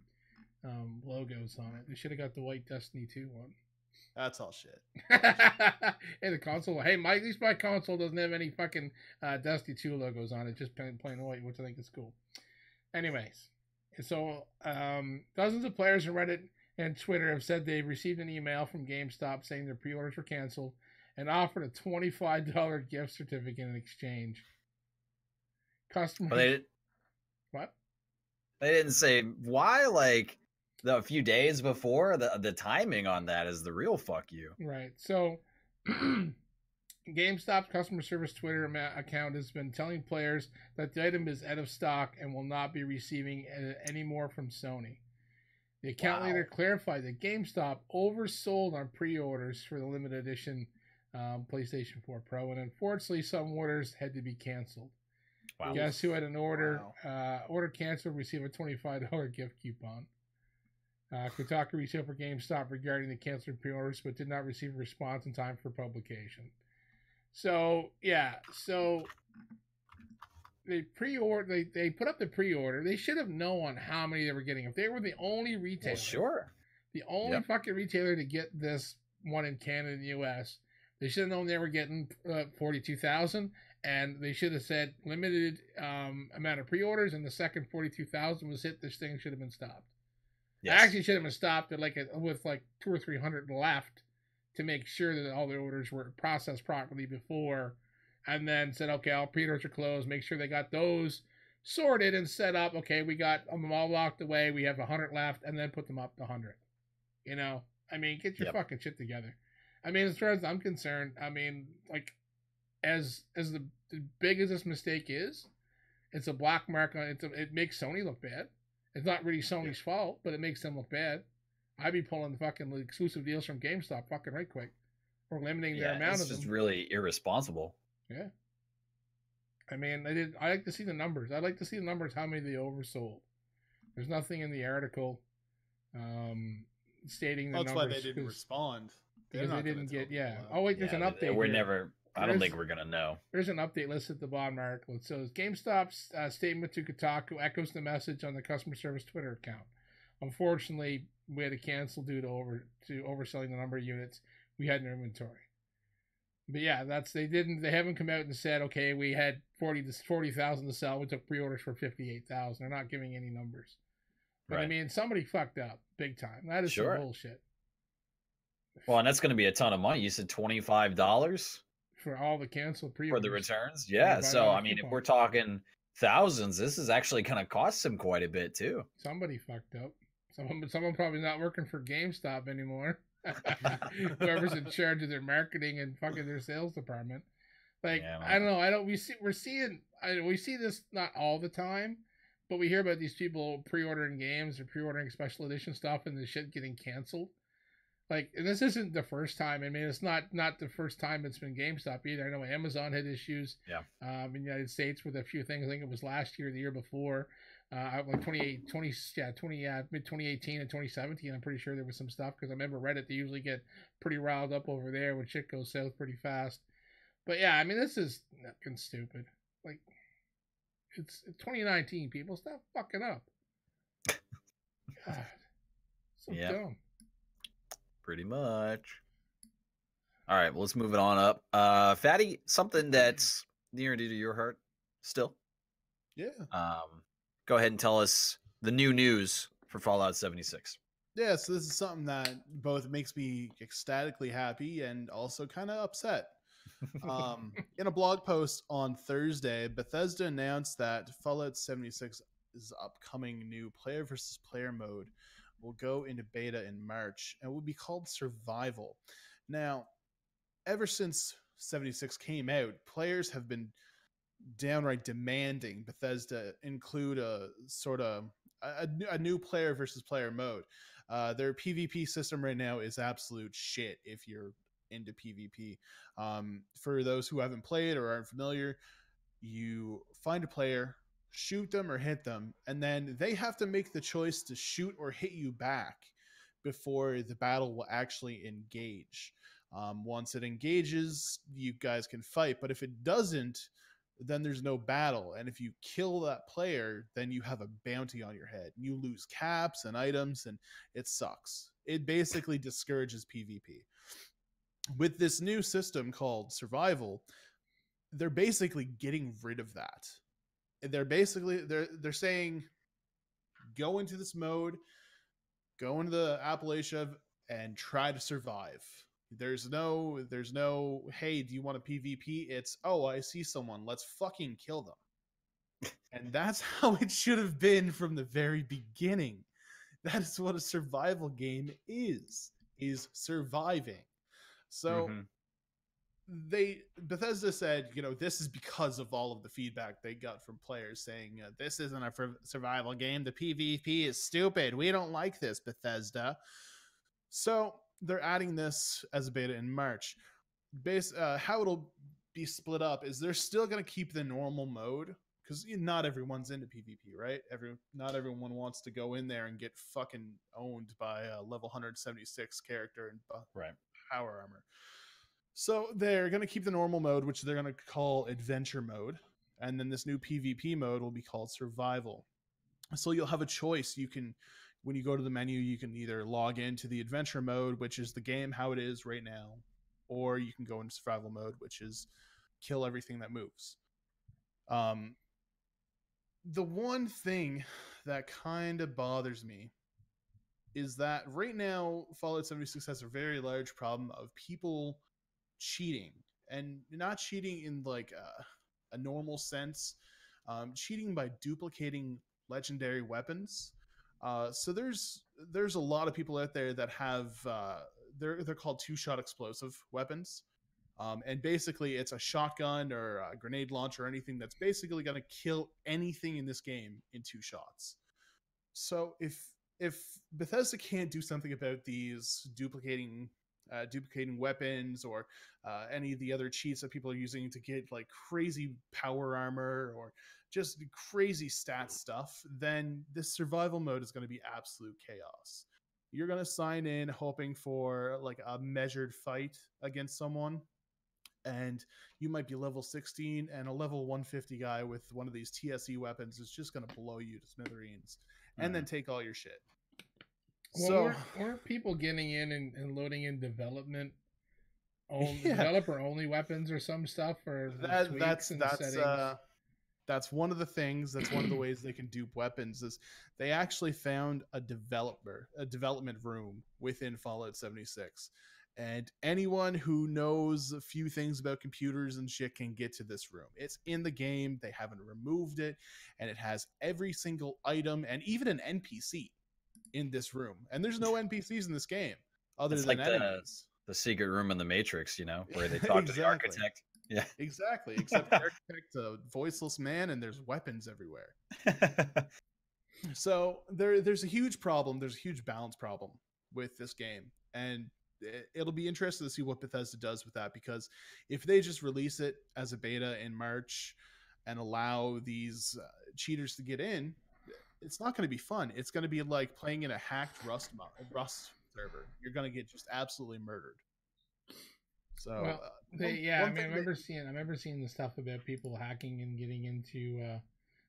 logos on it. They should have got the white Destiny 2 one. That's all shit. Hey, the console. Hey, at least my console doesn't have any fucking Destiny 2 logos on it. Just plain white, which I think is cool. Anyways, so dozens of players on Reddit and Twitter have said they've received an email from GameStop saying their pre-orders were canceled and offered a $25 gift certificate in exchange. Customers. What? They didn't say why. Like, a few days before, the timing on that is the real fuck you. Right. So GameStop's customer service Twitter account has been telling players that the item is out of stock and will not be receiving any more from Sony. The account later clarified that GameStop oversold on pre-orders for the limited edition PlayStation 4 Pro, and unfortunately some orders had to be canceled. Wow. Guess who had an order canceled received a $25 gift coupon. Kotaku reached out for GameStop regarding the canceled pre-orders, but did not receive a response in time for publication. So they they put up the pre-order. They should have known how many they were getting. If they were the only retailer, the only fucking retailer to get this one in Canada and the US, they should have known they were getting 42,000, and they should have said limited amount of pre-orders, and the second 42,000 was hit. This thing should have been stopped. Yes. Actually, should have been stopped at with 200 or 300 left to make sure that all the orders were processed properly before, and then said, okay, all pre-orders are closed. Make sure they got those sorted and set up. Okay, we got them all locked away. We have 100 left, and then put them up to 100. You know, I mean, get your fucking shit together. I mean, as far as I'm concerned, I mean, like, as the big as this mistake is, it's a black mark on it. It makes Sony look bad. It's not really Sony's fault, but it makes them look bad. I'd be pulling the fucking exclusive deals from GameStop fucking right quick. Or limiting their amount of them. It's just really irresponsible. Yeah. I mean, I like to see the numbers. I'd like to see the numbers, how many they oversold. There's nothing in the article stating the numbers. That's why they didn't respond. Because they didn't get, Oh, wait, there's an update. I don't think we're going to know. There's an update listed at the bottom article. It says GameStop's statement to Kotaku echoes the message on the customer service Twitter account. Unfortunately, we had to cancel due to overselling the number of units we had in our inventory. But yeah, they haven't come out and said, okay, we had 40,000 to sell. We took pre-orders for 58,000. They're not giving any numbers. But I mean, somebody fucked up big time. That is some bullshit. Well, and that's going to be a ton of money. You said $25 for all the canceled pre-orders. For the returns? Yeah. So, I mean, if we're talking thousands, this is actually going to cost them quite a bit, too. Somebody fucked up. Someone probably not working for GameStop anymore. Whoever's in charge of their marketing and fucking their sales department. Like, I don't know. We see this not all the time, but we hear about these people pre-ordering games or pre-ordering special edition stuff and the shit getting canceled. like, and this isn't the first time. I mean, it's not the first time it's been GameStop either. I know Amazon had issues, Yeah. in the United States with a few things. I think it was last year, the year before, like 20 mid 2018 and 2017. I'm pretty sure there was some stuff because I remember Reddit. They usually get pretty riled up over there when shit goes south pretty fast. But yeah, I mean, this is fucking stupid. Like, it's 2019. People, stop fucking up. God, so dumb. Pretty much. All right, well, let's move it on up. Fatty, something that's near and dear to your heart still. Yeah. Go ahead and tell us the new news for Fallout 76. Yeah, so this is something that both makes me ecstatically happy and also kind of upset. In a blog post on Thursday, Bethesda announced that Fallout 76's upcoming new player versus player mode will go into beta in March and will be called Survival. Now, ever since 76 came out, players have been downright demanding Bethesda include a sort of a new player versus player mode. Their PvP system right now is absolute shit if you're into PvP. For those who haven't played or aren't familiar, you find a player, shoot them or hit them, and then they have to make the choice to shoot or hit you back before the battle will actually engage. Once it engages, you guys can fight, but if it doesn't, then there's no battle. And if you kill that player, then you have a bounty on your head. You lose caps and items, and it sucks. It basically discourages PvP. With this new system called Survival, they're basically getting rid of that. They're saying, go into this mode, go into the Appalachia and try to survive. There's no, hey, do you want a PvP? It's, oh, I see someone, let's fucking kill them. And that's how it should have been from the very beginning. That is what a survival game is surviving. So Bethesda said, this is because of all of the feedback they got from players saying, this isn't a survival game. The PvP is stupid. We don't like this, Bethesda. So they're adding this as a beta in March. How it'll be split up is they're still going to keep the normal mode because not everyone's into PvP, right? Not everyone wants to go in there and get fucking owned by a level 176 character and power armor. So they're going to keep the normal mode, which they're going to call adventure mode. And then this new PvP mode will be called survival. So you'll have a choice. When you go to the menu, you can either log into the adventure mode, which is the game how it is right now, or you can go into survival mode, which is kill everything that moves. The one thing that kind of bothers me is that right now Fallout 76 has a very large problem of people cheating, and not cheating in like a normal sense, cheating by duplicating legendary weapons. So there's a lot of people out there that have they're called two-shot explosive weapons, and basically it's a shotgun or a grenade launcher or anything that's basically going to kill anything in this game in 2 shots. So if Bethesda can't do something about these duplicating weapons or any of the other cheats that people are using to get like crazy power armor or just crazy stat stuff, then this survival mode is going to be absolute chaos. You're going to sign in hoping for like a measured fight against someone, and you might be level 16, and a level 150 guy with one of these TSE weapons is just going to blow you to smithereens and then take all your shit. Well, So weren't people getting in and loading in development developer only weapons or some stuff, or that's one of the things. That's one of the ways they can dupe weapons. Is they actually found a development room within Fallout 76, and anyone who knows a few things about computers and shit can get to this room. It's in the game. They haven't removed it, and it has every single item and even an NPC in this room. And there's no NPCs in this game other than enemies. The secret room in the Matrix, where they talk to the architect. Yeah, exactly. Except the architect's a voiceless man, and there's weapons everywhere. So there's a huge problem. There's a huge balance problem with this game, and it'll be interesting to see what Bethesda does with that, because if they just release it as a beta in March and allow these cheaters to get in, it's not going to be fun. It's going to be like playing in a hacked Rust server. You're going to get just absolutely murdered. So, Well, I remember seeing the stuff about people hacking and getting into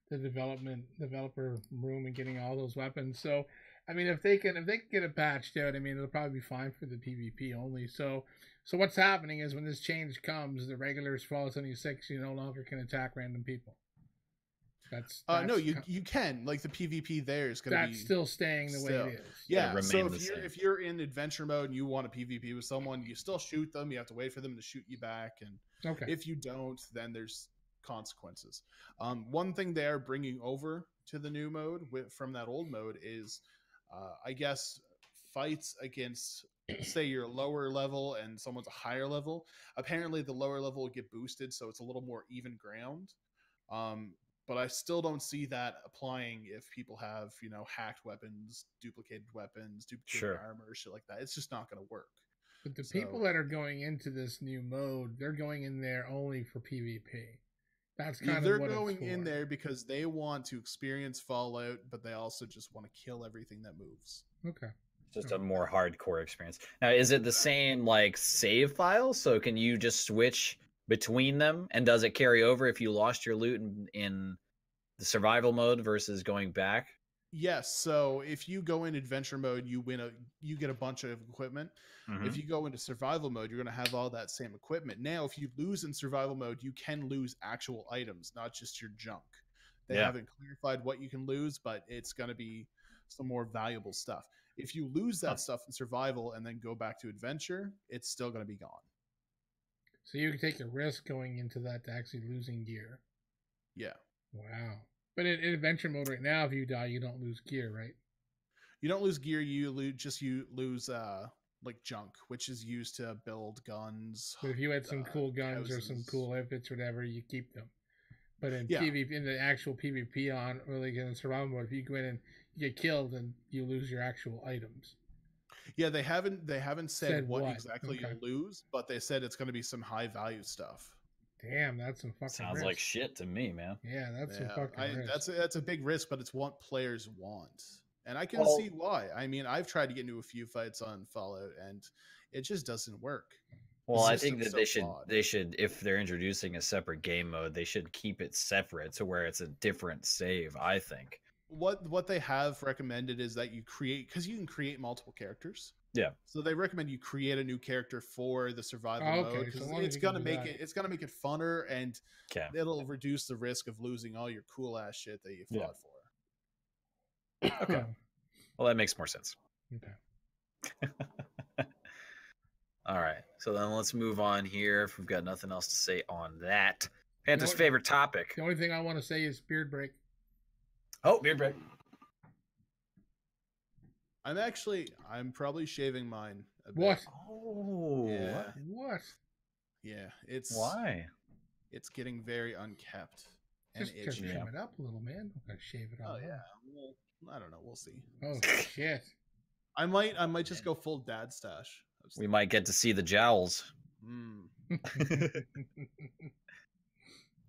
the developer room and getting all those weapons. So, I mean, if they can get it patched out, I mean, it'll probably be fine for the PvP only. So what's happening is when this change comes, the regulars Fallout 76, you no longer can attack random people. That's no, you can, like, the PvP there is going to be still staying the way it is. Yeah. So if you're in adventure mode and you want to PvP with someone, you still shoot them. You have to wait for them to shoot you back, and if you don't, then there's consequences. One thing they are bringing over to the new mode from that old mode is, I guess, fights against, say, you're lower level and someone's a higher level. Apparently, the lower level will get boosted, so it's a little more even ground. But I still don't see that applying if people have, hacked weapons, duplicated armor, shit like that. It's just not going to work. But the people that are going into this new mode, they're going in there only for PvP. That's kind of they're what going it's for. in there because they want to experience Fallout, but they also just want to kill everything that moves. Okay. Just a more hardcore experience. Now, is it the same like save file? So can you just switch between them, and does it carry over if you lost your loot in the survival mode versus going back? Yes. So if you go in adventure mode, you get a bunch of equipment. Mm-hmm. If you go into survival mode, you're going to have all that same equipment. Now, if you lose in survival mode, you can lose actual items, not just your junk. They haven't clarified what you can lose, but it's going to be some more valuable stuff. If you lose that stuff in survival and then go back to adventure, it's still going to be gone. So you can take a risk going into that to actually losing gear. Yeah. Wow. But in adventure mode right now, if you die, you don't lose gear, right? You don't lose gear. You lose like junk, which is used to build guns. But if you had some cool guns or some cool outfits or whatever, you keep them. But in PvP, in the actual PvP in survival mode, if you go in and you get killed, and you lose your actual items. Yeah, they haven't said what exactly you'll lose, but they said it's going to be some high value stuff. Damn, that's some fucking sounds risk. like shit to me, man. Yeah, that's some fucking risk. That's a big risk, but it's what players want, and I can see why. I mean, I've tried to get into a few fights on Fallout, and it just doesn't work. Well, I think that they should, if they're introducing a separate game mode, they should keep it separate to where it's a different save, I think. What they have recommended is that you can create multiple characters. Yeah. So they recommend you create a new character for the survival mode, because it's gonna make it funner, and it'll reduce the risk of losing all your cool ass shit that you fought for. Okay. Well, that makes more sense. Okay. All right. So then let's move on here. If we've got nothing else to say on that. Panther's favorite topic. The only thing I want to say is beard break. Oh, beard break. I'm probably shaving mine a bit. What? Oh. Yeah. What? Yeah. Why? It's getting very unkept and itchy. Just trim it up a little, man. Don't gotta shave it all. Oh yeah. Well, I don't know. We'll see. Oh shit. I might just go full dad stash. We might get to see the jowls.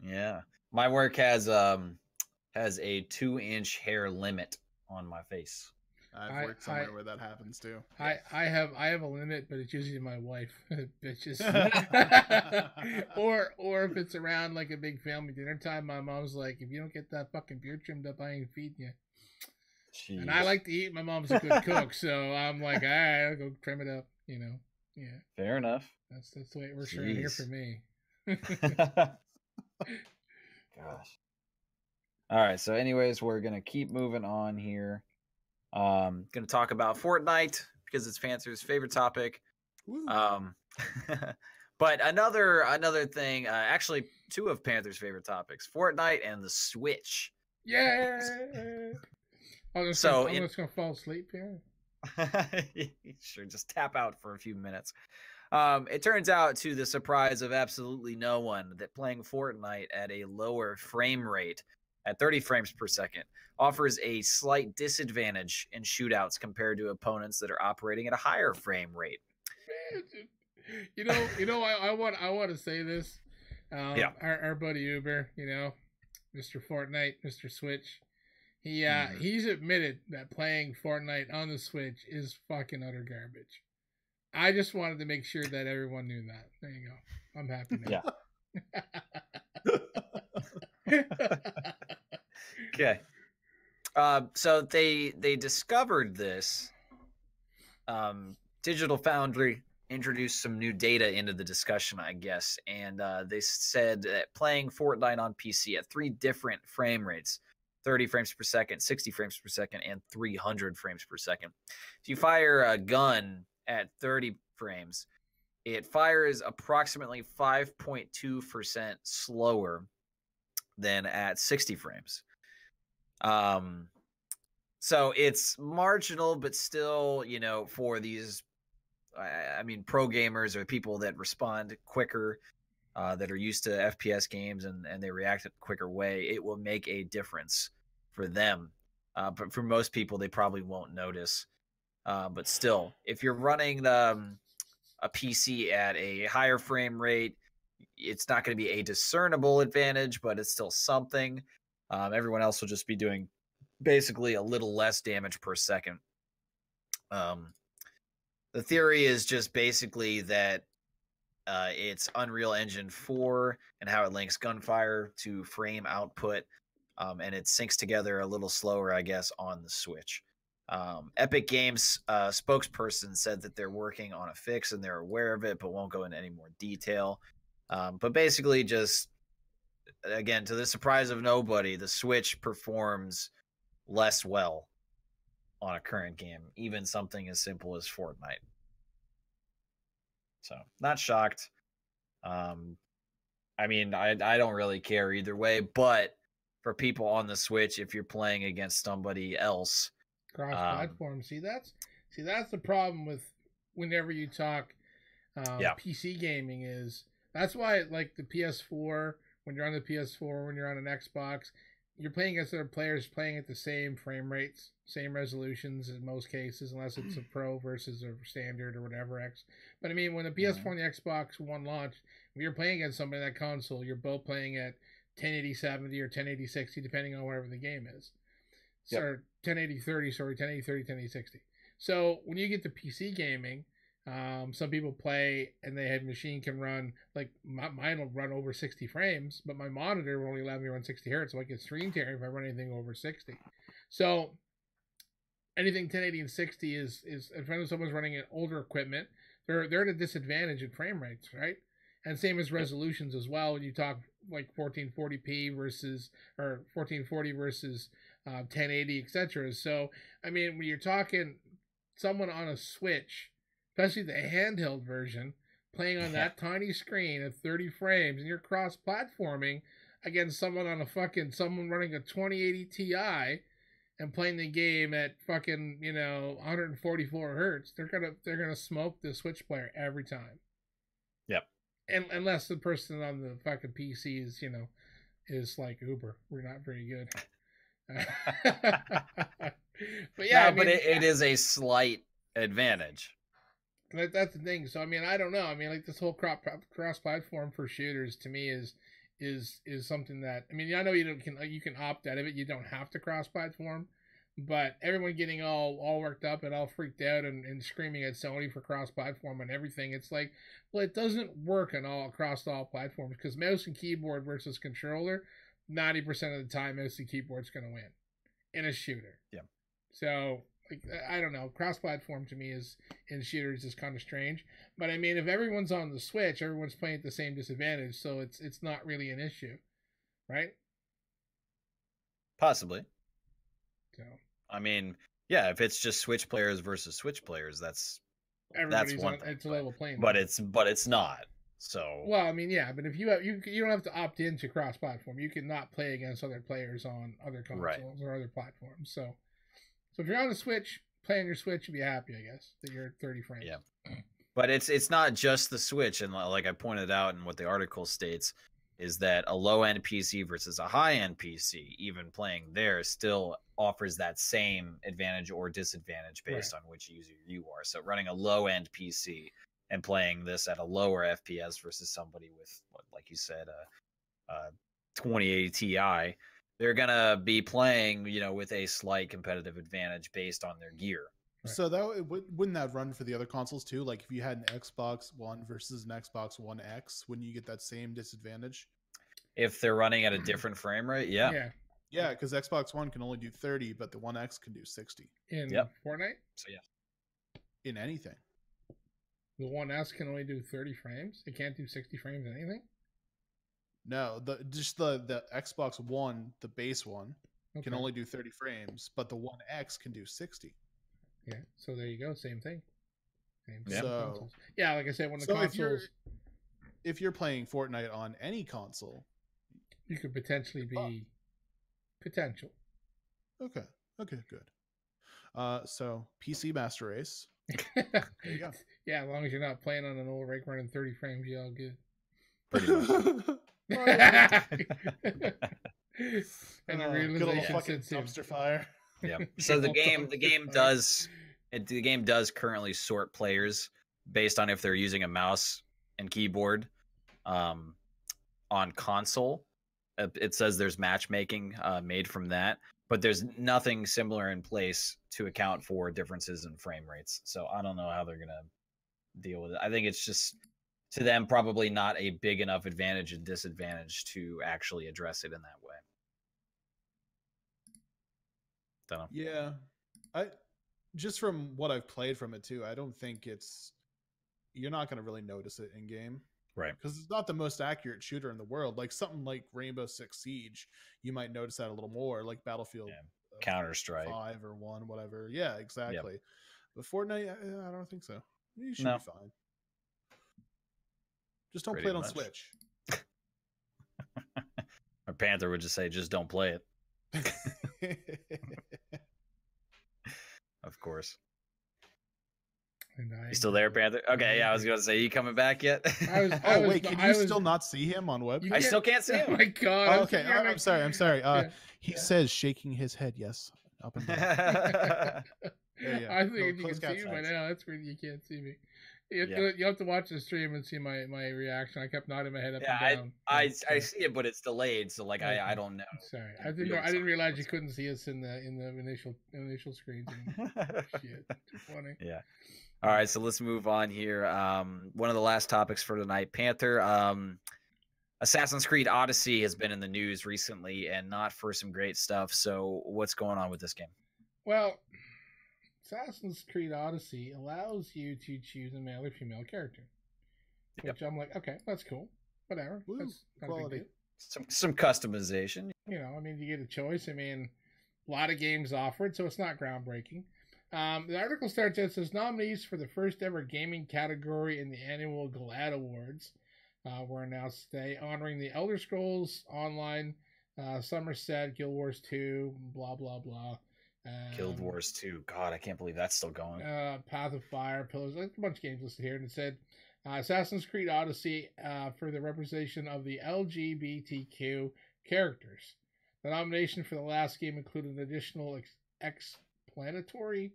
Yeah. My work has a 2-inch hair limit on my face. I've worked somewhere where that happens too. I have a limit, but it's usually my wife, bitches. or if it's around like a big family dinner time, my mom's like, if you don't get that fucking beard trimmed up, I ain't feeding you. Jeez. And I like to eat. My mom's a good cook, so I'm like, all right, I'll go trim it up. Yeah. Fair enough. That's the way it works around here for me. Gosh. All right. So, anyways, we're gonna keep moving on here. Gonna talk about Fortnite because it's Panther's favorite topic. But another thing, actually, two of Panther's favorite topics: Fortnite and the Switch. Yeah. I'm just gonna fall asleep here. Sure, just tap out for a few minutes. It turns out, to the surprise of absolutely no one, that playing Fortnite at a lower frame rate at 30 frames per second offers a slight disadvantage in shootouts compared to opponents that are operating at a higher frame rate. I want to say this. Yeah. Our buddy Uber, Mr. Fortnite, Mr. Switch, he's admitted that playing Fortnite on the Switch is fucking utter garbage. I just wanted to make sure that everyone knew that. There you go. I'm happy now. Yeah. Okay. So they discovered this. Digital Foundry introduced some new data into the discussion, I guess, and they said that playing Fortnite on PC at 3 different frame rates, 30 frames per second, 60 frames per second, and 300 frames per second. If you fire a gun at 30 frames, it fires approximately 5.2% slower than at 60 frames. So it's marginal, but still, for these, pro gamers or people that respond quicker, that are used to FPS games and they react in a quicker way, it will make a difference for them. But for most people, they probably won't notice. But still, if you're running a PC at a higher frame rate, it's not going to be a discernible advantage, but it's still something. Everyone else will just be doing basically a little less damage per second. The theory is just basically that it's Unreal Engine 4 and how it links gunfire to frame output, and it syncs together a little slower, I guess, on the Switch. Epic Games spokesperson said that they're working on a fix and they're aware of it, but won't go into any more detail. But basically, just again, to the surprise of nobody, the Switch performs less well on a current game, even something as simple as Fortnite. So, not shocked. I don't really care either way, but for people on the Switch, if you're playing against somebody else, cross-platform. See, that's the problem with whenever you talk PC gaming is that's why like the PS4, when you're on the PS4, when you're on an Xbox, you're playing against other players playing at the same frame rates, same resolutions in most cases, unless it's a Pro versus a standard or whatever X. But I mean, when the PS4 and the Xbox One launched, when you're playing against somebody on that console, you're both playing at 1080-70 or 1080-60, depending on whatever the game is. Yep. Or 1080-30, sorry, 1080-30, 1080-60. So when you get to PC gaming, some people play and they have machine can run, like mine will run over 60 frames, but my monitor will only allow me to run 60 hertz, so I get screen tearing if I run anything over 60. So anything 1080 and 60 is if someone's running an older equipment, they're at a disadvantage in frame rates, right? And same as resolutions as well. When you talk like 1440p versus or 1440 versus 1080, etc. So I mean, when you're talking someone on a Switch, especially the handheld version, playing on that tiny screen at 30 frames, and you're cross-platforming against someone someone running a 2080 Ti and playing the game at fucking 144 hertz, they're gonna smoke the Switch player every time. Yep. And unless the person on the fucking PC is like Uber, we're not very good. But yeah, it is a slight advantage. That's the thing. So I mean, I don't know. I mean, like this whole cross-platform for shooters to me is something that, I mean, I know you can opt out of it. You don't have to cross-platform, but everyone getting all worked up and all freaked out and screaming at Sony for cross-platform and everything. It's like, well, it doesn't work across all platforms because mouse and keyboard versus controller, 90% of the time, mouse and keyboard's going to win in a shooter. Yeah. So, like, I don't know. Cross-platform to me in shooters is kind of strange. But I mean, if everyone's on the Switch, everyone's playing at the same disadvantage, so it's not really an issue, right? Possibly. So, I mean, yeah, if it's just Switch players versus Switch players, that's one thing. It's a level playing. But it's not. So well, I mean, yeah, but if you don't have to opt into cross-platform. You can not play against other players on other consoles or other platforms. So if you're on the Switch, playing your Switch, you'd be happy, I guess, that you're at 30 frames. Yeah. But it's not just the Switch, and like I pointed out in what the article states, is that a low-end PC versus a high-end PC, even playing there, still offers that same advantage or disadvantage based on which user you are. So running a low-end PC and playing this at a lower FPS versus somebody with, like you said, a 2080 Ti, they're gonna be playing, with a slight competitive advantage based on their gear. Right. So wouldn't that run for the other consoles too? Like if you had an Xbox One versus an Xbox One X, wouldn't you get that same disadvantage? If they're running at a different frame rate, yeah. Yeah, because Xbox One can only do 30, but the One X can do 60. In Fortnite? So yeah. In anything. The One S can only do 30 frames? It can't do 60 frames in anything? No, the Xbox One, the base one, can only do 30 frames, but the One X can do 60. Yeah, so there you go, same thing. So yeah, like I said, when the consoles, if you're playing Fortnite on any console, you could potentially be potential. Okay, good. So PC Master Race. There you go. Yeah, as long as you're not playing on an old rig running 30 frames, you're all good. Pretty much. And the realization sits in. Dumpster fire. Yeah. So the game does currently sort players based on if they're using a mouse and keyboard. On console, it says there's matchmaking made from that, but there's nothing similar in place to account for differences in frame rates. So I don't know how they're gonna deal with it. I think it's just, to them, probably not a big enough advantage and disadvantage to actually address it in that way. Don't know. Yeah, just from what I've played from it too, I don't think you're not going to really notice it in game, right? Because it's not the most accurate shooter in the world. Like something like Rainbow Six Siege, you might notice that a little more. Like Battlefield, Counter-Strike 5 or 1, whatever. Yeah, exactly. Yep. But Fortnite, I don't think so. You should be fine. Just don't play it on Switch. Or Panther would just say, just don't play it. Of course. You still there, Panther? Okay, yeah, I was going to say, you coming back yet? Wait, can you still not see him on web? I still can't see him. Oh my God. Oh, okay, I'm sorry. He says, shaking his head, yes, up and down. I think if you can see me by now, that's where you can't see me. You have to watch the stream and see my reaction. I kept nodding my head up and down. I see it, but it's delayed, so like I don't know. Sorry, I didn't realize you couldn't see us in the initial screens. Shit, too funny. Yeah. All right, so let's move on here. One of the last topics for tonight, Panther. Assassin's Creed Odyssey has been in the news recently, and not for some great stuff. So, what's going on with this game? Well, Assassin's Creed Odyssey allows you to choose a male or female character, which I'm like, okay, that's cool. Whatever. Woo, that's quality. Some customization. You get a choice. A lot of games offer it, so it's not groundbreaking. The article starts out, says nominees for the first ever gaming category in the annual GLAAD Awards were announced today, honoring the Elder Scrolls Online, Somerset, Guild Wars 2, blah, blah, blah. Guild Wars 2. God, I can't believe that's still going. Path of Fire, Pillars, like a bunch of games listed here. And it said Assassin's Creed Odyssey for the representation of the LGBTQ characters. The nomination for the last game included an additional explanatory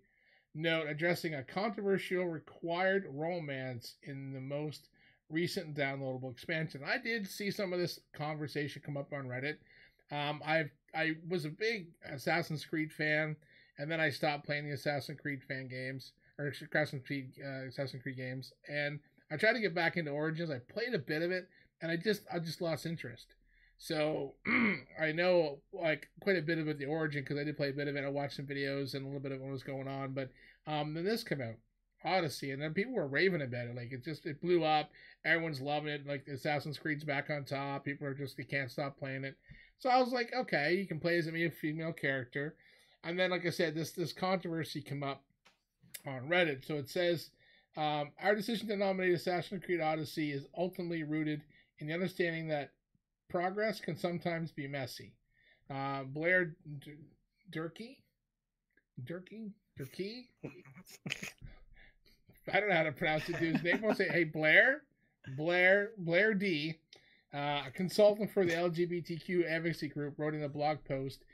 note addressing a controversial required romance in the most recent downloadable expansion. I did see some of this conversation come up on Reddit. I was a big Assassin's Creed fan, and then I stopped playing the Assassin's Creed games, and I tried to get back into Origins. I played a bit of it, and I just lost interest. So I know like quite a bit about the Origin because I did play a bit of it. I watched some videos and a little bit of what was going on, but then this came out, Odyssey, and then people were raving about it. Like it blew up. Everyone's loving it. Like Assassin's Creed's back on top. People are they can't stop playing it. So I was like, okay, you can play as a female character. And then, like I said, this controversy came up on Reddit. So it says, our decision to nominate Assassin's Creed Odyssey is ultimately rooted in the understanding that progress can sometimes be messy. Blair Durkee? I don't know how to pronounce it, dude's name. I'll say, hey, Blair D. A consultant for the LGBTQ advocacy group wrote in a blog post.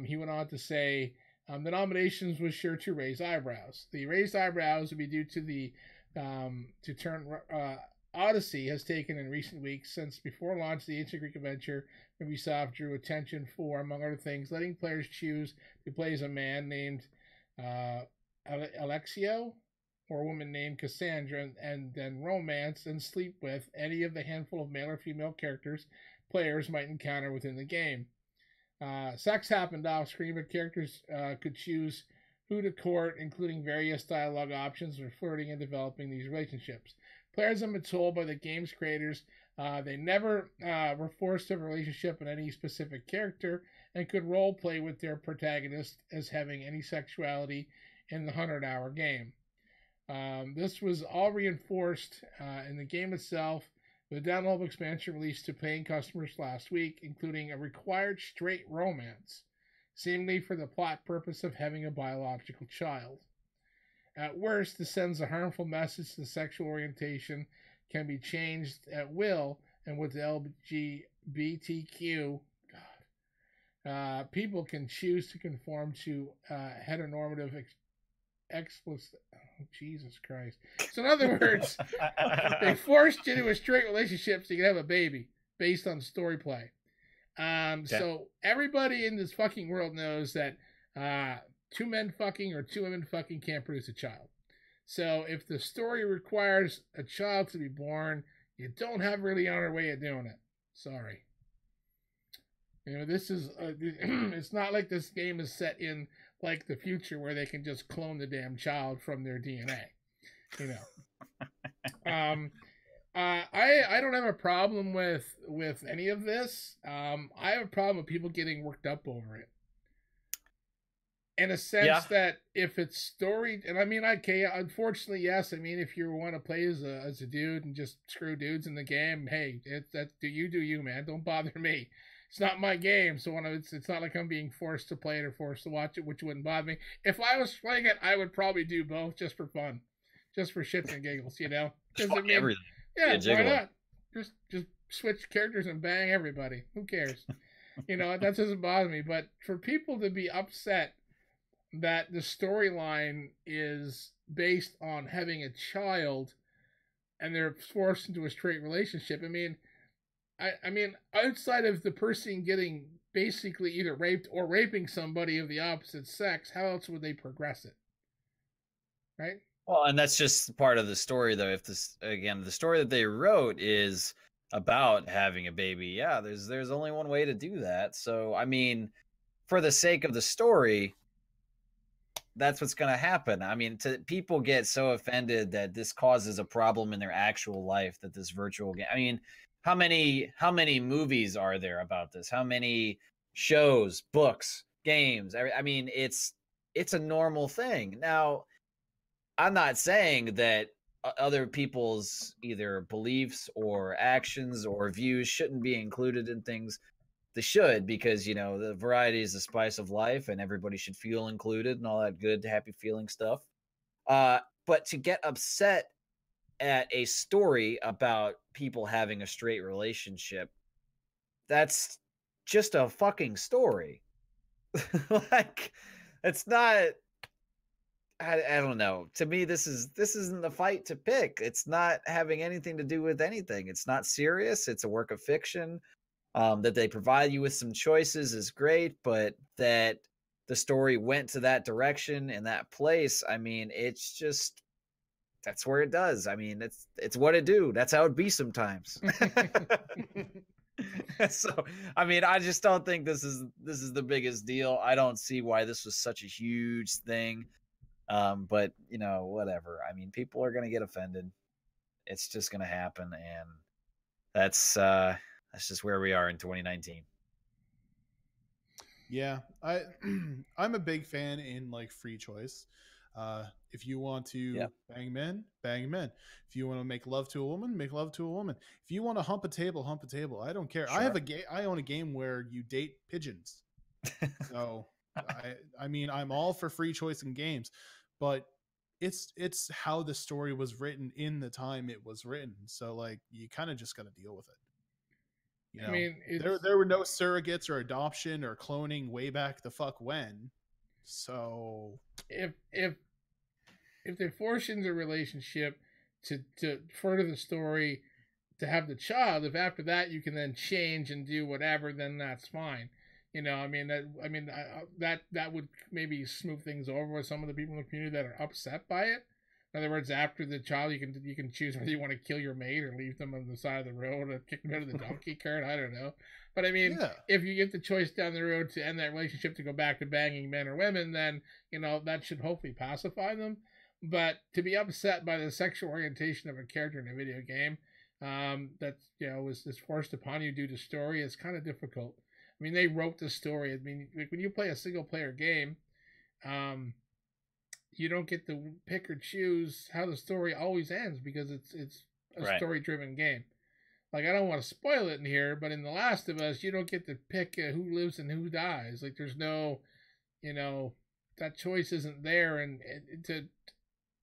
He went on to say the nominations was sure to raise eyebrows. The raised eyebrows would be due to the turn Odyssey has taken in recent weeks. Since before launch, the ancient Greek adventure Ubisoft drew attention for, among other things, letting players choose to play as a man named Alexio or a woman named Cassandra, and then romance and sleep with any of the handful of male or female characters players might encounter within the game. Sex happened off screen, but characters could choose who to court, including various dialogue options for flirting and developing these relationships. Players have been told by the game's creators they never were forced to have a relationship with any specific character and could role play with their protagonist as having any sexuality in the 100-hour game. This was all reinforced in the game itself with a downloadable expansion released to paying customers last week, including a required straight romance, seemingly for the plot purpose of having a biological child. At worst, this sends a harmful message that sexual orientation can be changed at will, and with the LGBTQ, people can choose to conform to heteronormative explicit. Oh, Jesus Christ. So in other words, they forced you into a straight relationship so you can have a baby based on story play. So everybody in this fucking world knows that two men fucking or two women fucking can't produce a child. So if the story requires a child to be born, you don't have really on our way of doing it. Sorry. You know, this is it's not like this game is set in like the future where they can just clone the damn child from their DNA. You know. I don't have a problem with any of this. I have a problem with people getting worked up over it. In a sense that if it's story, and I mean, okay, unfortunately, yes. I mean, if you want to play as a dude and just screw dudes in the game, hey, do you, man. Don't bother me. It's not my game, so it's not like I'm being forced to play it or forced to watch it, which wouldn't bother me. If I was playing it, I would probably do both just for fun, just for shits and giggles, you know. Everything. Yeah, why not? Just switch characters and bang everybody. Who cares? You know, that doesn't bother me. But for people to be upset that the storyline is based on having a child and they're forced into a straight relationship, I mean, outside of the person getting basically either raped or raping somebody of the opposite sex, how else would they progress it? Right? Well, and that's just part of the story, though. If this, again, the story that they wrote is about having a baby, yeah, there's only one way to do that. So, I mean, for the sake of the story, that's what's going to happen. I mean, people get so offended that this causes a problem in their actual life, that this virtual game. I mean, how many movies are there about this? How many shows, books, games? I mean, it's a normal thing. Now, I'm not saying that other people's either beliefs or actions or views shouldn't be included in things. They should, because, you know, the variety is the spice of life and everybody should feel included and all that good, happy feeling stuff. But to get upset at a story about people having a straight relationship, that's just a fucking story. Like, it's not, I don't know. To me, this isn't the fight to pick. It's not having anything to do with anything. It's not serious. It's a work of fiction. That they provide you with some choices is great, but that the story went to that direction and that place, I mean, it's just, that's where it does. I mean, it's what it do. That's how it be sometimes. So, I mean, I just don't think this is the biggest deal. I don't see why this was such a huge thing. But, you know, whatever. I mean, people are going to get offended. It's just going to happen, and that's just where we are in 2019. Yeah, I'm a big fan in like free choice. If you want to bang men, bang men. If you want to make love to a woman, make love to a woman. If you want to hump a table, hump a table. I don't care. Sure. I own a game where you date pigeons. So I mean, I'm all for free choice in games, but it's how the story was written in the time it was written. So like, you kind of just got to deal with it. You know, I mean, there were no surrogates or adoption or cloning way back the fuck when. So if they force you into a relationship to further the story, to have the child, if after that you can then change and do whatever, then that's fine. You know, that would maybe smooth things over with some of the people in the community that are upset by it. In other words, after the child, you can choose whether you want to kill your mate or leave them on the side of the road or kick them out of the donkey cart. I don't know, but I mean, yeah, if you get the choice down the road to end that relationship to go back to banging men or women, then that should hopefully pacify them. But to be upset by the sexual orientation of a character in a video game, that is forced upon you due to story, is kind of difficult. I mean, they wrote the story. I mean, like when you play a single player game, you don't get to pick or choose how the story always ends because it's a Right. story driven game. Like, I don't want to spoil it in here, but in The Last of Us, you don't get to pick who lives and who dies. Like, there's no, that choice isn't there, and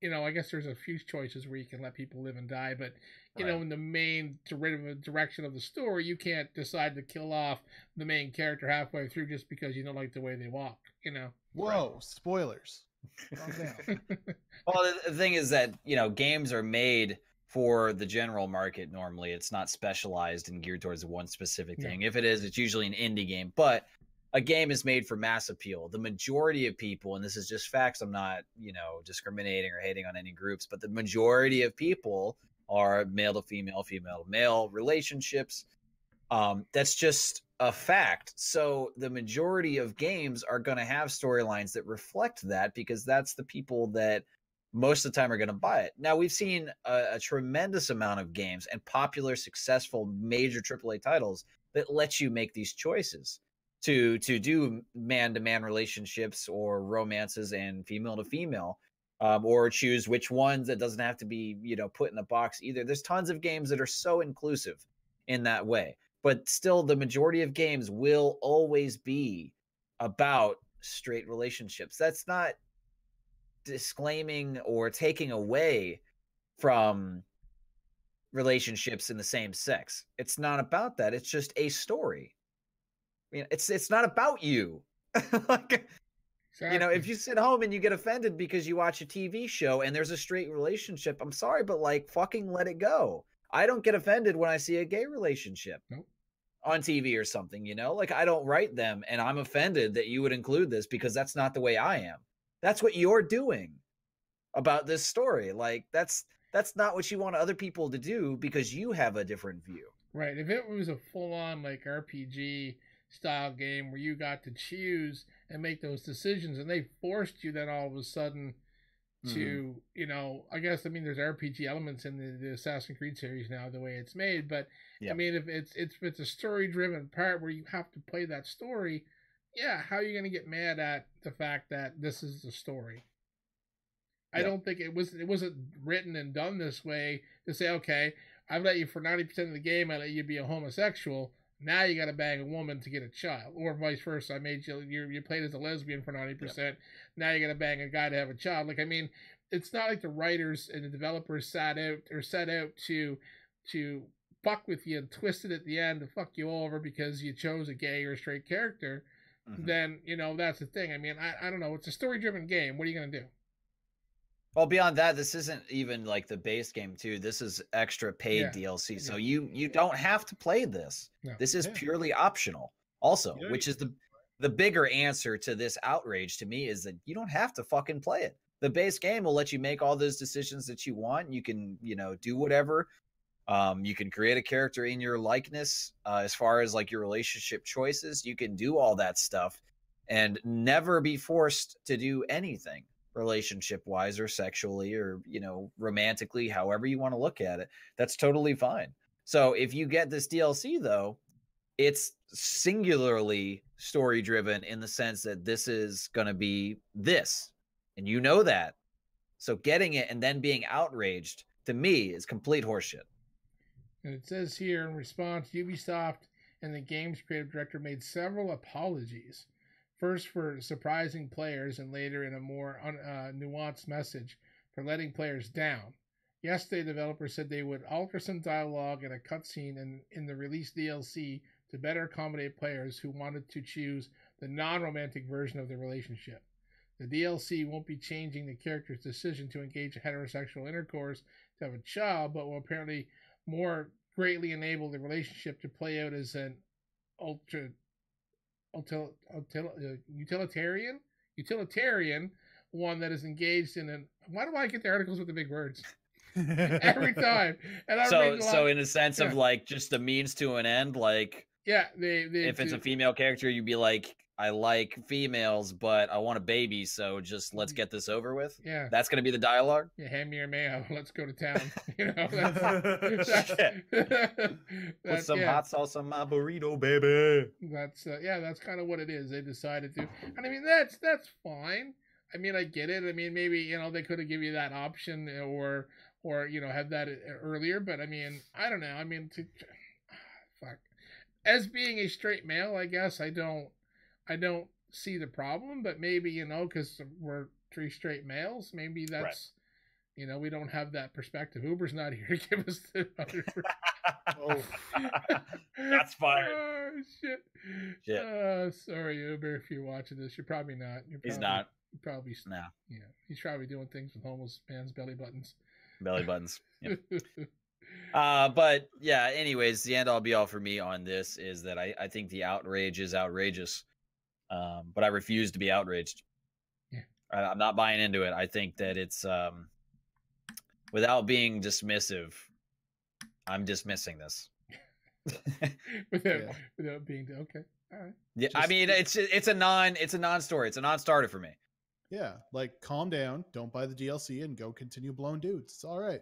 I guess there's a few choices where you can let people live and die, but in the main direction of the story, you can't decide to kill off the main character halfway through just because you don't like the way they walk. Whoa, spoilers. Calm down. Well, the thing is that games are made for the general market. Normally, it's not specialized and geared towards one specific thing. If it is, it's usually an indie game, but a game is made for mass appeal. The majority of people, and this is just facts, I'm not, discriminating or hating on any groups, but the majority of people are male to female, female to male relationships. That's just a fact. So the majority of games are going to have storylines that reflect that because that's the people that most of the time are going to buy it. Now, we've seen a tremendous amount of games and popular, successful, major AAA titles that let you make these choices to do man-to-man relationships or romances and female to female, or choose which ones. That doesn't have to be put in a box either. There's tons of games that are so inclusive in that way, but still the majority of games will always be about straight relationships. That's not disclaiming or taking away from relationships in the same sex. It's not about that. It's just a story. I mean, it's not about you. Like, Exactly. if you sit home and you get offended because you watch a TV show and there's a straight relationship, I'm sorry, but fucking let it go. I don't get offended when I see a gay relationship on TV or something, I don't write them and I'm offended that you would include this because that's not the way I am. That's what you're doing about this story. That's not what you want other people to do because you have a different view. Right. If it was a full-on RPG style game where you got to choose and make those decisions and they forced you then all of a sudden to, I guess, there's RPG elements in the Assassin's Creed series now, the way it's made, but I mean, if it's a story-driven part where you have to play that story, how are you going to get mad at the fact that this is the story? I don't think it wasn't written and done this way to say, okay, I've let you for 90% of the game, I let you be a homosexual. Now you got to bang a woman to get a child, or vice versa. I made you played as a lesbian for 90%. Yep. Now you got to bang a guy to have a child. It's not like the writers and the developers set out to fuck with you and twist it at the end to fuck you over because you chose a gay or a straight character. Mm-hmm. Then that's the thing. I don't know. It's a story-driven game. What are you gonna do? Well, beyond that, this isn't even the base game too. This is extra paid DLC. So you don't have to play this. No. This is purely optional. Also, which is the bigger answer to this outrage to me is that you don't have to fucking play it. The base game will let you make all those decisions that you want. You can, do whatever. You can create a character in your likeness. As far as your relationship choices, you can do all that stuff and never be forced to do anything relationship wise or sexually or romantically, however you want to look at it. That's totally fine. So if you get this DLC though, it's singularly story driven in the sense that this is going to be this, and that. So getting it and then being outraged to me is complete horseshit. And it says here, in response, Ubisoft and the game's creative director made several apologies. First for surprising players, and later in a more nuanced message for letting players down. Yesterday, developers said they would alter some dialogue and a cutscene in the released DLC to better accommodate players who wanted to choose the non-romantic version of the relationship. The DLC won't be changing the character's decision to engage in heterosexual intercourse to have a child, but will apparently more greatly enable the relationship to play out as an utilitarian one that is engaged in an. Why do I get the articles with the big words every time? And I'm reading a lot. So in a sense of like just a means to an end, like yeah, if it's a female character, you'd be like, I like females, but I want a baby, so just let's get this over with. Yeah, that's gonna be the dialogue. Yeah, hand me your mayo. Let's go to town. You know, put some hot sauce on my burrito, baby. That's kind of what it is. They decided to, and I mean that's fine. I mean, I get it. I mean, maybe they could have given you that option or have that earlier. But I mean, I don't know. I mean, fuck. As being a straight male, I guess I don't see the problem. But maybe because we're 3 straight males, maybe that's right. We don't have that perspective. Uber's not here to give us the other. That's fine. Oh shit. Sorry, Uber, if you're watching this, you're probably not. He's not. Probably no. Yeah, he's probably doing things with homeless man's belly buttons. Yep. But yeah, anyways, the end all be all for me on this is that I think the outrage is outrageous, but I refuse to be outraged. Yeah. I'm not buying into it. I think that it's without being dismissive, I'm dismissing this. without being okay. All right. Yeah, I mean it's a non-story. It's a non-starter for me. Yeah, like calm down, don't buy the DLC and go continue blowing dudes. It's all right.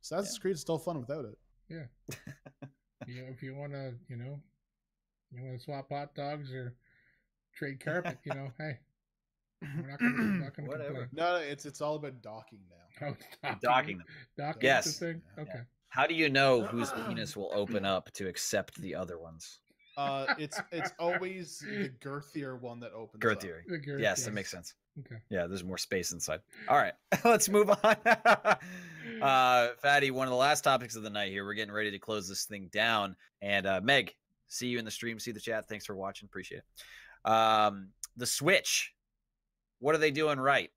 Assassin's Creed is still fun without it. Yeah. If you want to, you want to swap hot dogs or trade carpet, hey, we're not going to whatever. No, it's all about docking now. Oh, docking them. Docking yes. The thing? Okay. Yeah. How do you know whose penis will open up to accept the other ones? It's always the girthier one that opens girthier. Up. Yes, that makes sense. Okay. Yeah, there's more space inside. All right, let's move on. Fatty, one of the last topics of the night here. We're getting ready to close this thing down. And Meg, see you in the stream. See the chat. Thanks for watching. Appreciate it. The Switch. What are they doing right?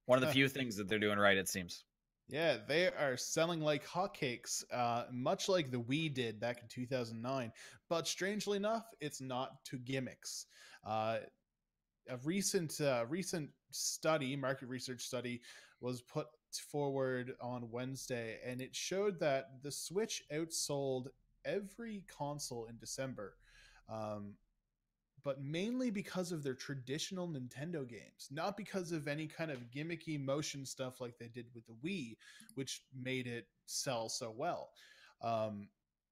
One of the few things that they're doing right, it seems. Yeah, they are selling like hotcakes, much like the Wii did back in 2009. But strangely enough, it's not to gimmicks. A recent study, market research study, was put forward on Wednesday, and it showed that the Switch outsold every console in December. But mainly because of their traditional Nintendo games, not because of any kind of gimmicky motion stuff like they did with the Wii, which made it sell so well.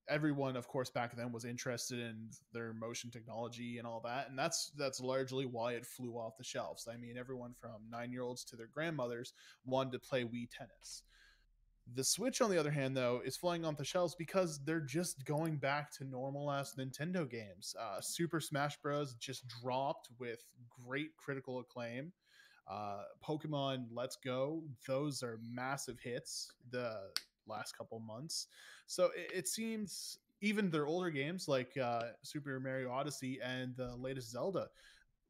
Everyone, of course, back then was interested in their motion technology and all that, and that's largely why it flew off the shelves. I mean, everyone from 9-year-olds to their grandmothers wanted to play Wii Tennis. The Switch, on the other hand, though, is flying off the shelves because they're just going back to normal-ass Nintendo games. Super Smash Bros. Just dropped with great critical acclaim. Pokemon Let's Go, those are massive hits the last couple months. So it seems even their older games like Super Mario Odyssey and the latest Zelda,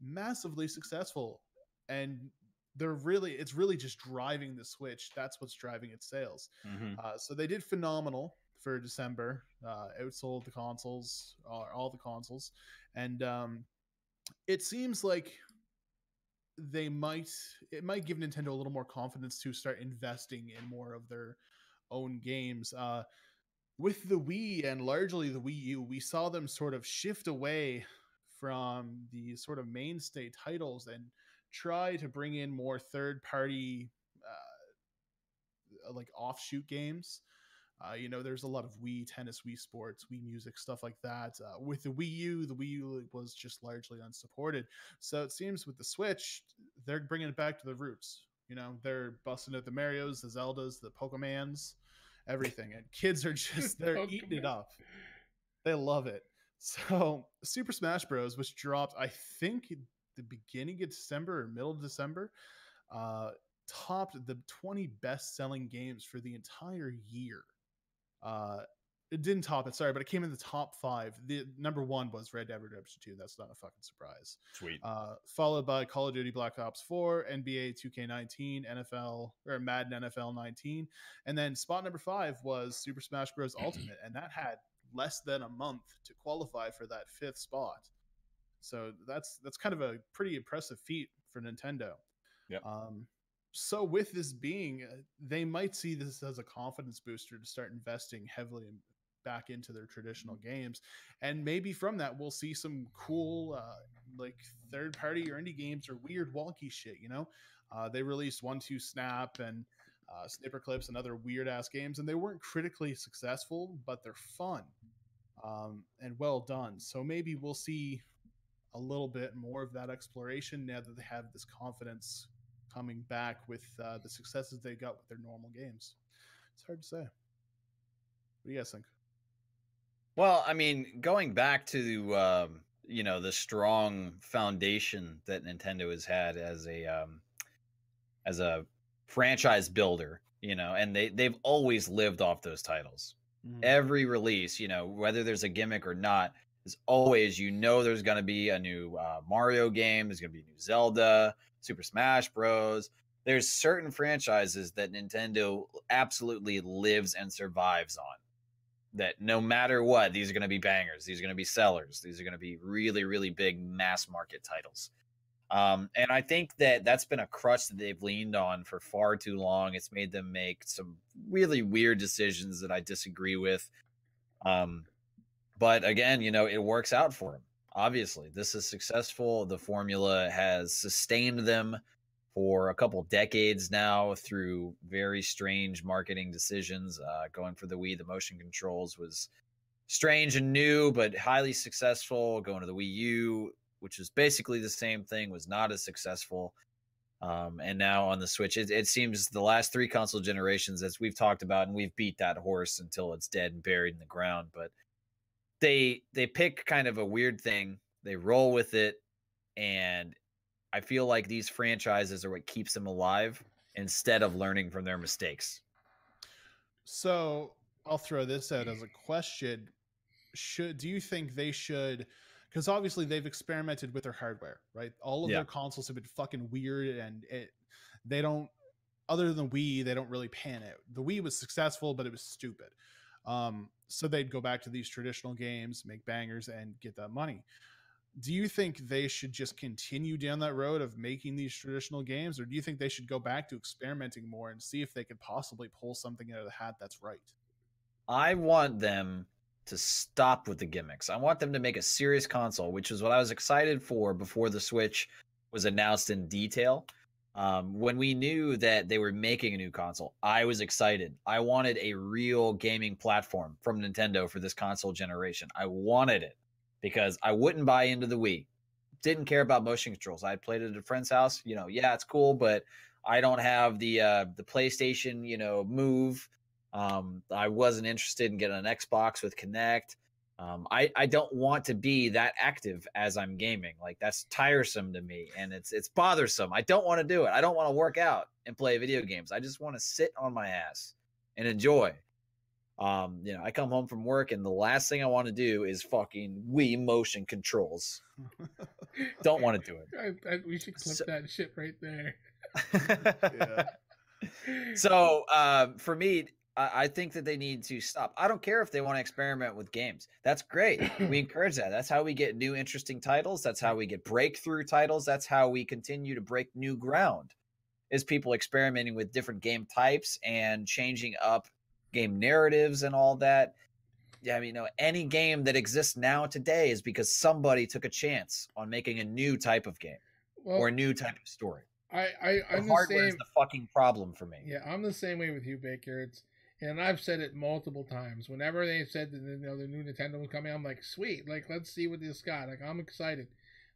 massively successful. And it's really just driving the Switch. That's what's driving its sales. Mm-hmm. So they did phenomenal for December, outsold the consoles, all the consoles. And it seems like it might give Nintendo a little more confidence to start investing in more of their own games. With the Wii and largely the Wii U, we saw them sort of shift away from the sort of mainstay titles and try to bring in more third-party like offshoot games. There's a lot of Wii Tennis, Wii Sports, Wii Music, stuff like that. With the Wii U was just largely unsupported. So it seems with the Switch, they're bringing it back to the roots. They're busting out the Marios, the Zeldas, the Pokemans, everything. And kids are just, they're eating it up. They love it. So Super Smash Bros., which dropped, I think, the beginning of December or middle of December, topped the 20 best-selling games for the entire year. It didn't top it, sorry, but it came in the top 5. The number 1 was Red Dead Redemption 2. That's not a fucking surprise. Sweet. Followed by Call of Duty Black Ops 4, NBA 2K19, NFL or Madden NFL 19, and then spot number 5 was Super Smash Bros. Ultimate, and that had less than a month to qualify for that 5th spot. So that's kind of a pretty impressive feat for Nintendo. Yep. So with this being, they might see this as a confidence booster to start investing heavily back into their traditional games, and maybe from that we'll see some cool like third party or indie games or weird wonky shit. They released 1-2 Snap and Snipper Clips and other weird ass games, and they weren't critically successful, but they're fun and well done. So maybe we'll see a little bit more of that exploration now that they have this confidence coming back with the successes they got with their normal games. It's hard to say. What do you guys think? Well, I mean, going back to the strong foundation that Nintendo has had as a franchise builder, and they've always lived off those titles. Mm-hmm. Every release, whether there's a gimmick or not, is always there's going to be a new Mario game, there's going to be a new Zelda, Super Smash Bros. There's certain franchises that Nintendo absolutely lives and survives on. That no matter what, these are going to be bangers. These are going to be sellers. These are going to be really, really big mass market titles. And I think that that's been a crutch that they've leaned on for far too long. It's made them make some really weird decisions that I disagree with. But again, it works out for them. Obviously, this is successful. The formula has sustained them for a couple decades now through very strange marketing decisions. Going for the Wii, the motion controls was strange and new, but highly successful. Going to the Wii U, which is basically the same thing, was not as successful. And now on the Switch, it seems the last 3 console generations, as we've talked about, and we've beat that horse until it's dead and buried in the ground, but they pick kind of a weird thing, they roll with it, and I feel like these franchises are what keeps them alive instead of learning from their mistakes. So I'll throw this out as a question. Do you think they should, because obviously they've experimented with their hardware, right? All of their consoles have been fucking weird, and they don't, other than Wii, they don't really pan out. The Wii was successful, but it was stupid. So they'd go back to these traditional games, make bangers, and get that money. Do you think they should just continue down that road of making these traditional games, or do you think they should go back to experimenting more and see if they could possibly pull something out of the hat that's right? I want them to stop with the gimmicks. I want them to make a serious console, which is what I was excited for before the Switch was announced in detail. When we knew that they were making a new console, I was excited. I wanted a real gaming platform from Nintendo for this console generation. I wanted it because I wouldn't buy into the Wii. Didn't care about motion controls. I played it at a friend's house. Yeah, it's cool, but I don't have the PlayStation, Move. I wasn't interested in getting an Xbox with Kinect. I don't want to be that active as I'm gaming. Like, that's tiresome to me, and it's bothersome. I don't want to do it. I don't want to work out and play video games. I just want to sit on my ass and enjoy. I come home from work, and the last thing I want to do is fucking Wii motion controls. Don't want to do it. We should clip that shit right there. Yeah. So for me, I think that they need to stop. I don't care if they want to experiment with games. That's great. We encourage that. That's how we get new, interesting titles. That's how we get breakthrough titles. That's how we continue to break new ground, is people experimenting with different game types and changing up game narratives and all that. Yeah, I mean, any game that exists now today is because somebody took a chance on making a new type of game or a new type of story. I'm the hardware is the fucking problem for me. Yeah, I'm the same way with you, Baker. And I've said it multiple times. Whenever they said that the new Nintendo was coming, I'm like, sweet, like, let's see what this got. Like, I'm excited.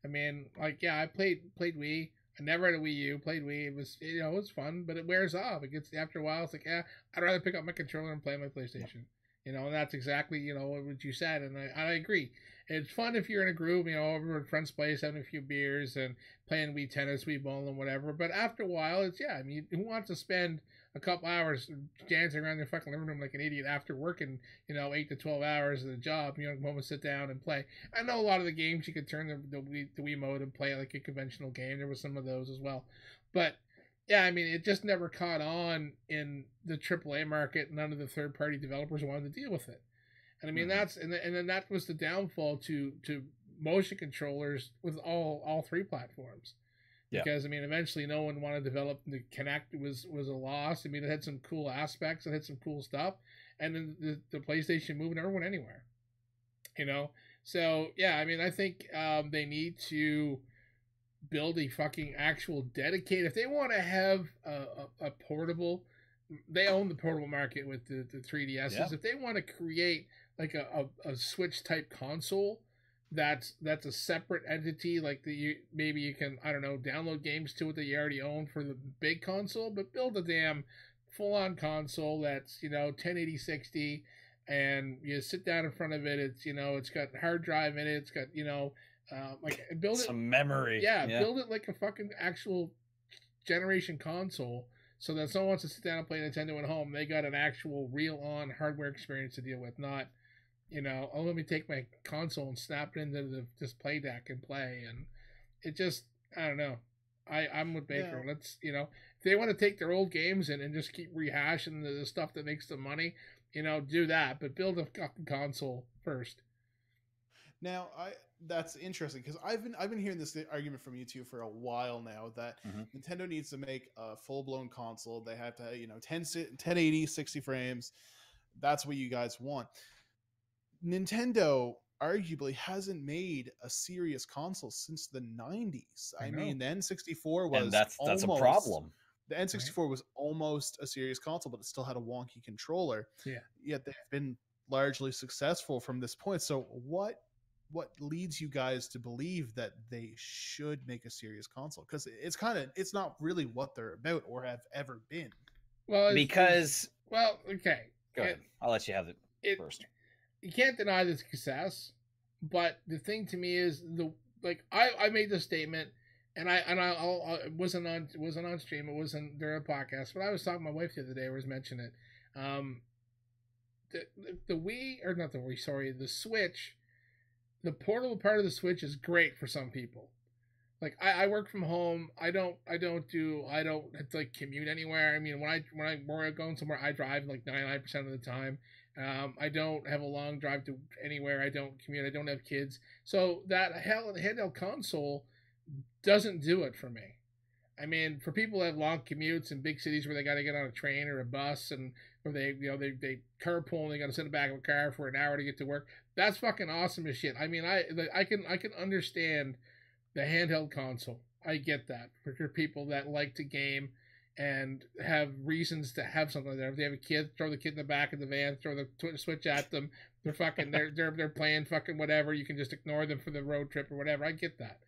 I mean, like, yeah, I played Wii. I never had a Wii U. Played Wii. It was it was fun, but it wears off. It gets, after a while, it's like, I'd rather pick up my controller and play my PlayStation. And that's exactly what you said, and I agree. It's fun if you're in a group, over at a friend's place, having a few beers and playing Wii tennis, Wii bowling, whatever. But after a while, it's I mean, who wants to spend a couple hours dancing around their fucking living room like an idiot after working, 8 to 12 hours of the job? Come home and sit down and play. I know a lot of the games you could turn the Wii mode and play like a conventional game. There was some of those as well, but yeah, I mean, it just never caught on in the AAA market. None of the third-party developers wanted to deal with it, and I mean and then that was the downfall to motion controllers with all three platforms. Yeah. Because I mean, eventually, no one wanted to develop the Kinect was a loss. I mean, it had some cool aspects, it had some cool stuff, and then the PlayStation Move never went anywhere. So yeah, I mean, I think they need to build a fucking actual dedicated. If they want to have a portable, they own the portable market with the 3DSs. Yeah. If they want to create like a Switch type console, that's a separate entity. Like maybe you can, I don't know, download games to it that you already own for the big console, but build a damn full on console that's 1080 60, and you sit down in front of it. It's got hard drive in it. It's got like build some memory. Yeah, build it like a fucking actual generation console, so that someone wants to sit down and play Nintendo at home, they got an actual real on hardware experience to deal with, not let me take my console and snap it into this play deck and play. And it just, I don't know. I'm with Baker. Yeah. Let's if they want to take their old games and just keep rehashing the stuff that makes them money, do that, but build a fucking console first. Now, that's interesting, because I've been hearing this argument from you two for a while now that Nintendo needs to make a full-blown console. They have to 1080 60 frames. That's what you guys want. Nintendo arguably hasn't made a serious console since the 90s. I mean, the N64 was, and that's a problem. The N64 was almost a serious console, but it still had a wonky controller. Yeah. Yet they've been largely successful from this point. So what leads you guys to believe that they should make a serious console? Because it's not really what they're about or have ever been. Well, okay. Go ahead. I'll let you have it first. You can't deny the success, but the thing to me is I made this statement, and I wasn't on stream, it wasn't during a podcast, but I was talking to my wife the other day. I was mentioning it. The Wii, or not the Wii, sorry, the Switch. The portable part of the Switch is great for some people. Like I work from home. I don't have to commute anywhere. I mean, when I'm going somewhere, I drive like 99% of the time. I don't have a long drive to anywhere. I don't commute. I don't have kids. So that handheld console doesn't do it for me. I mean, for people that have long commutes in big cities where they got to get on a train or a bus, and or they carpool and they got to sit in the back of a car for an hour to get to work, that's fucking awesome as shit. I mean, I can understand the handheld console. I get that for people that like to game and have reasons to have something like that. If they have a kid, throw the kid in the back of the van, throw the Switch at them. They're fucking they're playing fucking whatever. You can just ignore them for the road trip or whatever. I get that.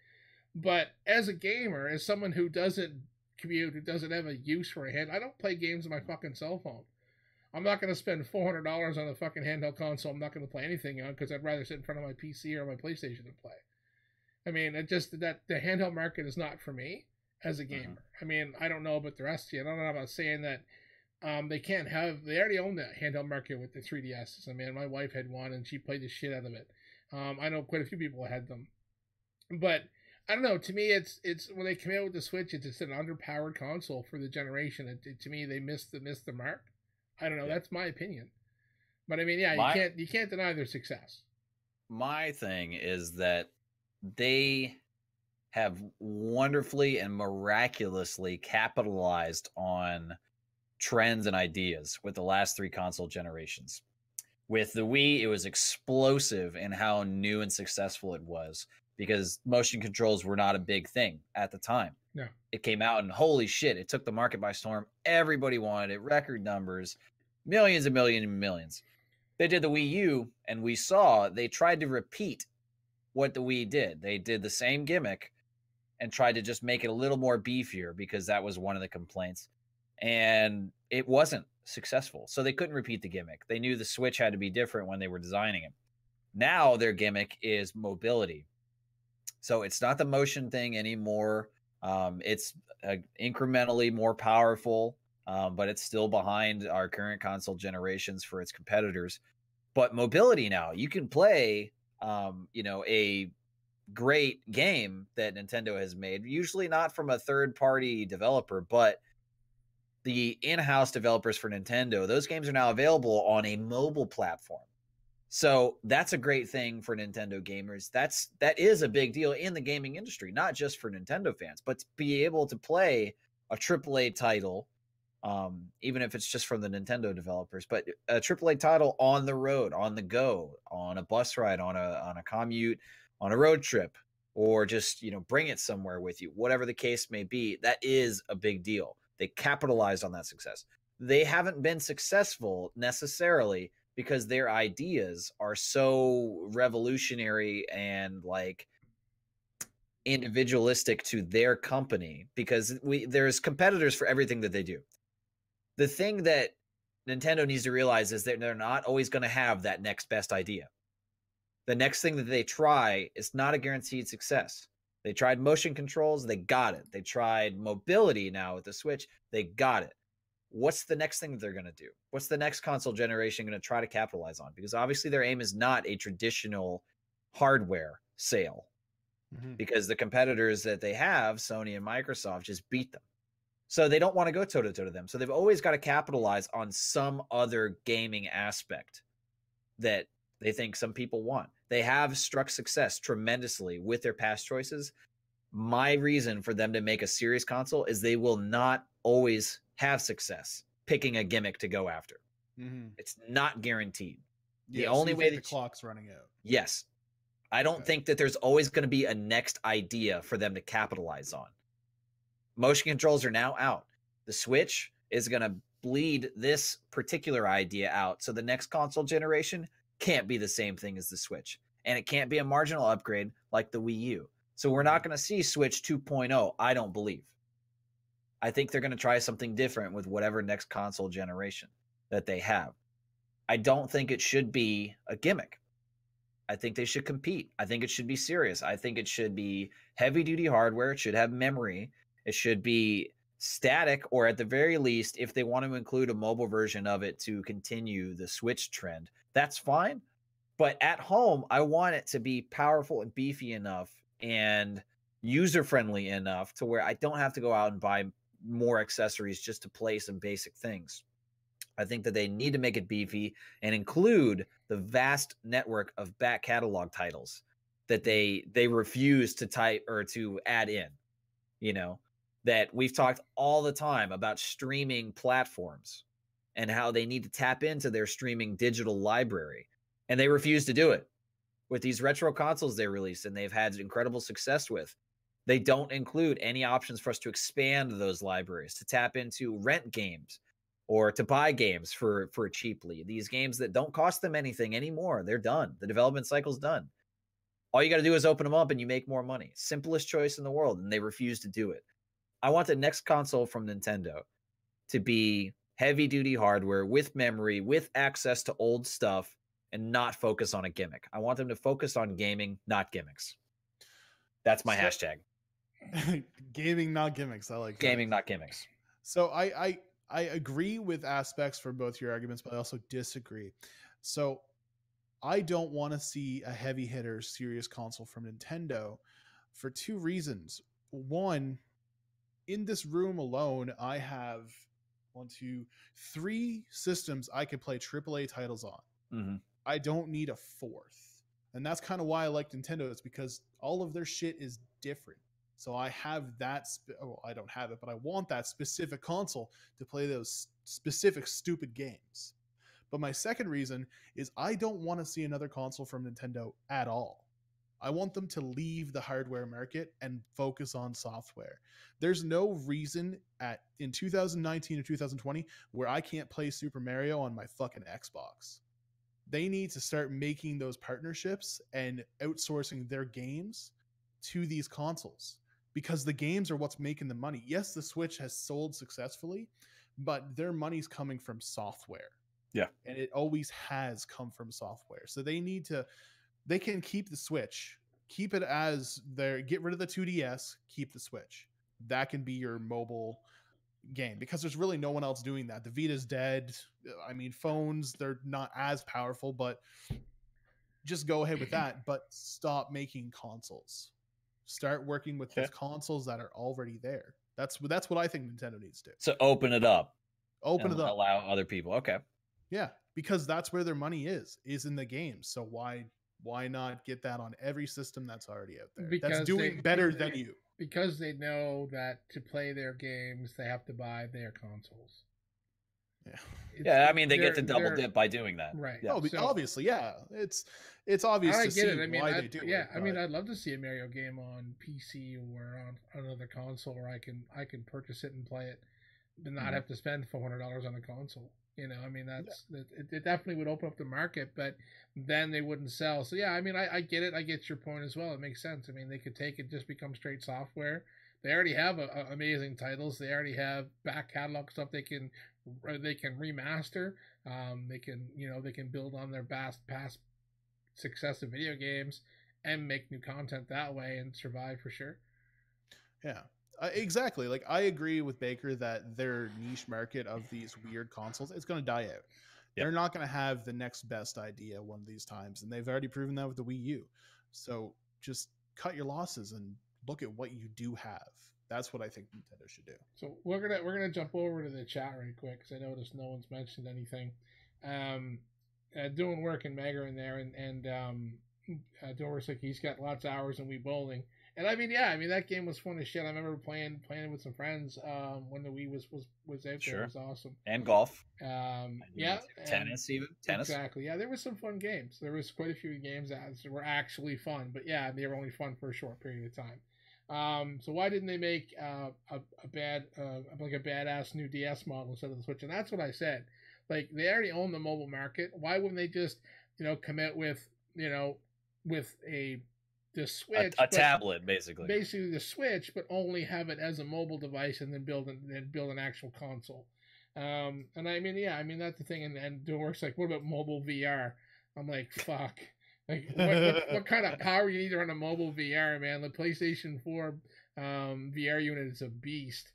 But as a gamer, as someone who doesn't commute, who doesn't have a use for a hand, I don't play games on my fucking cell phone. I'm not going to spend $400 on a fucking handheld console I'm not going to play anything on, because I'd rather sit in front of my PC or my PlayStation and play. I mean, it just that the handheld market is not for me as a gamer. I mean, I don't know about the rest of you. I don't know about saying that they already own the handheld market with the 3DSs. I mean, my wife had one and she played the shit out of it. I know quite a few people had them. But I don't know. To me, it's when they come out with the Switch, it's just an underpowered console for the generation. To me, they missed the mark. I don't know. Yeah. That's my opinion. But I mean, yeah, you can't deny their success. My thing is that they have wonderfully and miraculously capitalized on trends and ideas with the last three console generations. With the Wii, it was explosive in how new and successful it was, because motion controls were not a big thing at the time. No. It came out and holy shit, it took the market by storm. Everybody wanted it, record numbers, millions and millions and millions. They did the Wii U, and we saw they tried to repeat what the Wii did. They did the same gimmick and tried to just make it a little more beefier, because that was one of the complaints. And it wasn't successful. So they couldn't repeat the gimmick. They knew the Switch had to be different when they were designing it. Now their gimmick is mobility. So it's not the motion thing anymore. It's incrementally more powerful, but it's still behind our current console generations for its competitors. But mobility now, you can play, a great game that Nintendo has made, usually not from a third-party developer, but the in-house developers for Nintendo. Those games are now available on a mobile platform. So that's a great thing for Nintendo gamers. That is a big deal in the gaming industry, not just for Nintendo fans, but to be able to play a AAA title, even if it's just from the Nintendo developers, but a AAA title on the road, on the go, on a bus ride, on a commute, on a road trip, or just bring it somewhere with you, whatever the case may be. That is a big deal. They capitalized on that success. They haven't been successful necessarily because their ideas are so revolutionary and like individualistic to their company, because there's competitors for everything that they do. The thing that Nintendo needs to realize is that they're not always going to have that next best idea. The next thing that they try is not a guaranteed success. They tried motion controls, they got it. They tried mobility now with the Switch, they got it. What's the next thing that they're going to do? What's the next console generation going to try to capitalize on? Because obviously their aim is not a traditional hardware sale, because the competitors that they have, Sony and Microsoft, just beat them. So they don't want to go toe-to-toe to them. So they've always got to capitalize on some other gaming aspect that they think some people want. They have struck success tremendously with their past choices. My reason for them to make a serious console is they will not always have success picking a gimmick to go after. It's not guaranteed. The only way the clock's running out. Yes. I don't think that there's always going to be a next idea for them to capitalize on. Motion controls are now out. The Switch is going to bleed this particular idea out. So the next console generation can't be the same thing as the Switch. And it can't be a marginal upgrade like the Wii U. So we're not going to see Switch 2.0, I don't believe. I think they're going to try something different with whatever next console generation that they have. I don't think it should be a gimmick. I think they should compete. I think it should be serious. I think it should be heavy-duty hardware. It should have memory. It should be static, or at the very least, if they want to include a mobile version of it to continue the Switch trend, that's fine. But at home, I want it to be powerful and beefy enough and user-friendly enough to where I don't have to go out and buy more accessories just to play some basic things. I think that they need to make it beefy and include the vast network of back catalog titles that they refuse to type or to add in. That we've talked all the time about streaming platforms and how they need to tap into their streaming digital library. And they refuse to do it with these retro consoles they released and they've had incredible success with. They don't include any options for us to expand those libraries, to tap into rent games or to buy games for cheaply. These games that don't cost them anything anymore, they're done. The development cycle's done. All you got to do is open them up and you make more money. Simplest choice in the world, and they refuse to do it. I want the next console from Nintendo to be heavy-duty hardware with memory, with access to old stuff, and not focus on a gimmick. I want them to focus on gaming, not gimmicks. That's my hashtag. Gaming, not gimmicks. I like gaming, not gimmicks. So I agree with aspects for both your arguments, but I also disagree. So I don't want to see a heavy hitter serious console from Nintendo for two reasons. One, in this room alone, I have 3 systems I could play AAA titles on. I don't need a fourth. And that's kind of why I like Nintendo. It's because all of their shit is different. So I have that. I don't have it, but I want that specific console to play those specific stupid games. But my second reason is I don't want to see another console from Nintendo at all. I want them to leave the hardware market and focus on software. There's no reason in 2019 or 2020 where I can't play Super Mario on my fucking Xbox. They need to start making those partnerships and outsourcing their games to these consoles, because the games are what's making the money. Yes, the Switch has sold successfully, but their money's coming from software. Yeah. And it always has come from software. So they need to They can keep the Switch, keep it as their, get rid of the 2DS, keep the Switch. That can be your mobile game because there's really no one else doing that. The Vita's dead. I mean, phones, they're not as powerful, but just go ahead with that. But stop making consoles. Start working with the consoles that are already there. That's what I think Nintendo needs to do. So open it up. Open it up. Allow other people. Okay. Yeah, because that's where their money is in the games. So why not get that on every system that's already out there? That's doing better than you. Because they know that to play their games, they have to buy their consoles. Yeah, I mean, they get to double dip by doing that. Right. Yeah. Oh, so, obviously, yeah. It's obvious to see why they do it. Yeah, I mean, I'd love to see a Mario game on PC or on another console where I can purchase it and play it, but not have to spend $400 on a console. You know, I mean, it definitely would open up the market, but then they wouldn't sell. So yeah, I mean, I get it. I get your point as well. It makes sense. I mean, they could take it, just become straight software. They already have amazing titles. They already have back catalog stuff they can remaster. They can build on their past success of video games and make new content that way and survive for sure. Yeah. Exactly. Like, I agree with Baker that their niche market of these weird consoles is going to die out. Yep. They're not going to have the next best idea one of these times, and they've already proven that with the Wii U. So just cut your losses and look at what you do have. That's what I think Nintendo should do. So we're gonna jump over to the chat right quick because I noticed no one's mentioned anything. Doing work in Mega in there, and doing work like he's got lots of hours in Wii Bowling. And I mean, yeah, I mean that game was fun as shit. I remember playing with some friends when the Wii was out there. It was awesome. And golf. Yeah, tennis even. Tennis. Exactly. Yeah, there was some fun games. There was quite a few games that were actually fun, but yeah, they were only fun for a short period of time. So why didn't they make a badass new DS model instead of the Switch? And that's what I said. Like, they already own the mobile market. Why wouldn't they just commit with the Switch, a tablet, basically the Switch, but only have it as a mobile device and then build an actual console. And I mean, yeah, I mean that's the thing. And it works like, what about mobile VR? I'm like, fuck. Like, what kind of power you need to run a mobile VR, man? The PlayStation 4 VR unit is a beast.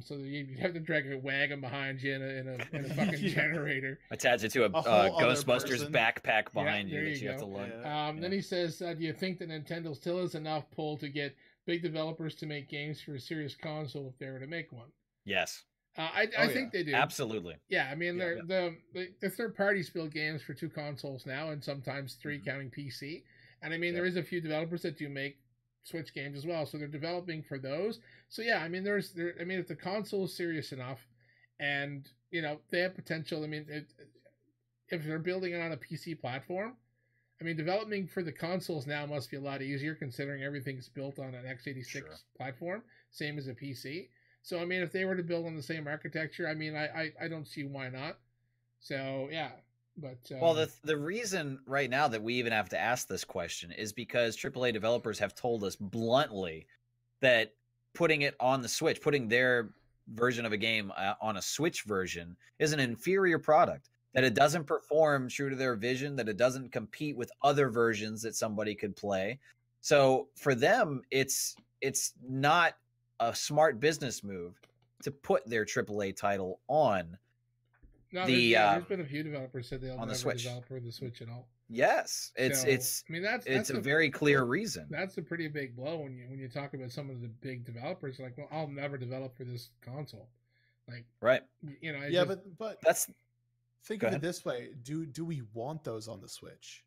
So you have to drag a wagon behind you in a fucking generator. Attach it to a Ghostbusters backpack behind you that you have to load. Then he says, do you think that Nintendo still has enough pull to get big developers to make games for a serious console if they were to make one? Yes. I think they do. Absolutely. Yeah, I mean, the third parties build games for 2 consoles now, and sometimes 3 counting PC. And I mean, there is a few developers that do make Switch games as well, so they're developing for those. So yeah, I mean, if the console is serious enough, and they have potential. I mean, if they're building it on a PC platform, I mean, developing for the consoles now must be a lot easier considering everything's built on an x86 platform, same as a PC. So I mean, if they were to build on the same architecture, I mean, I don't see why not. So yeah. But well, the reason right now that we even have to ask this question is because AAA developers have told us bluntly that putting it on the Switch, putting their version of a game on a Switch version, is an inferior product. That it doesn't perform true to their vision, that it doesn't compete with other versions that somebody could play. So for them, it's not a smart business move to put their AAA title on. No, there's been a few developers said they'll never develop for the Switch at all. Yes, it's I mean that's a very clear reason. That's a pretty big blow when you talk about some of the big developers. Like, well, I'll never develop for this console. Like, right? Yeah, but that's think of it this way: do we want those on the Switch?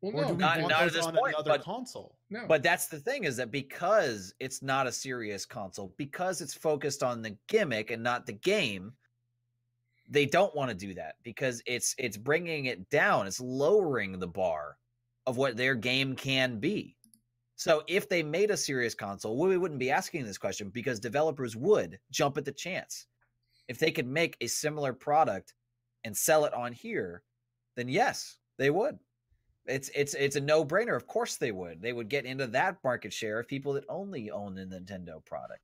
Well, or no, do we not want at those this on point, another console? No, but that's the thing, is that because it's not a serious console, because it's focused on the gimmick and not the game. They don't want to do that because it's bringing it down. It's lowering the bar of what their game can be. So if they made a serious console, we wouldn't be asking this question because developers would jump at the chance. If they could make a similar product and sell it on here, then yes, they would. It's a no-brainer. Of course they would. They would get into that market share of people that only own the Nintendo product.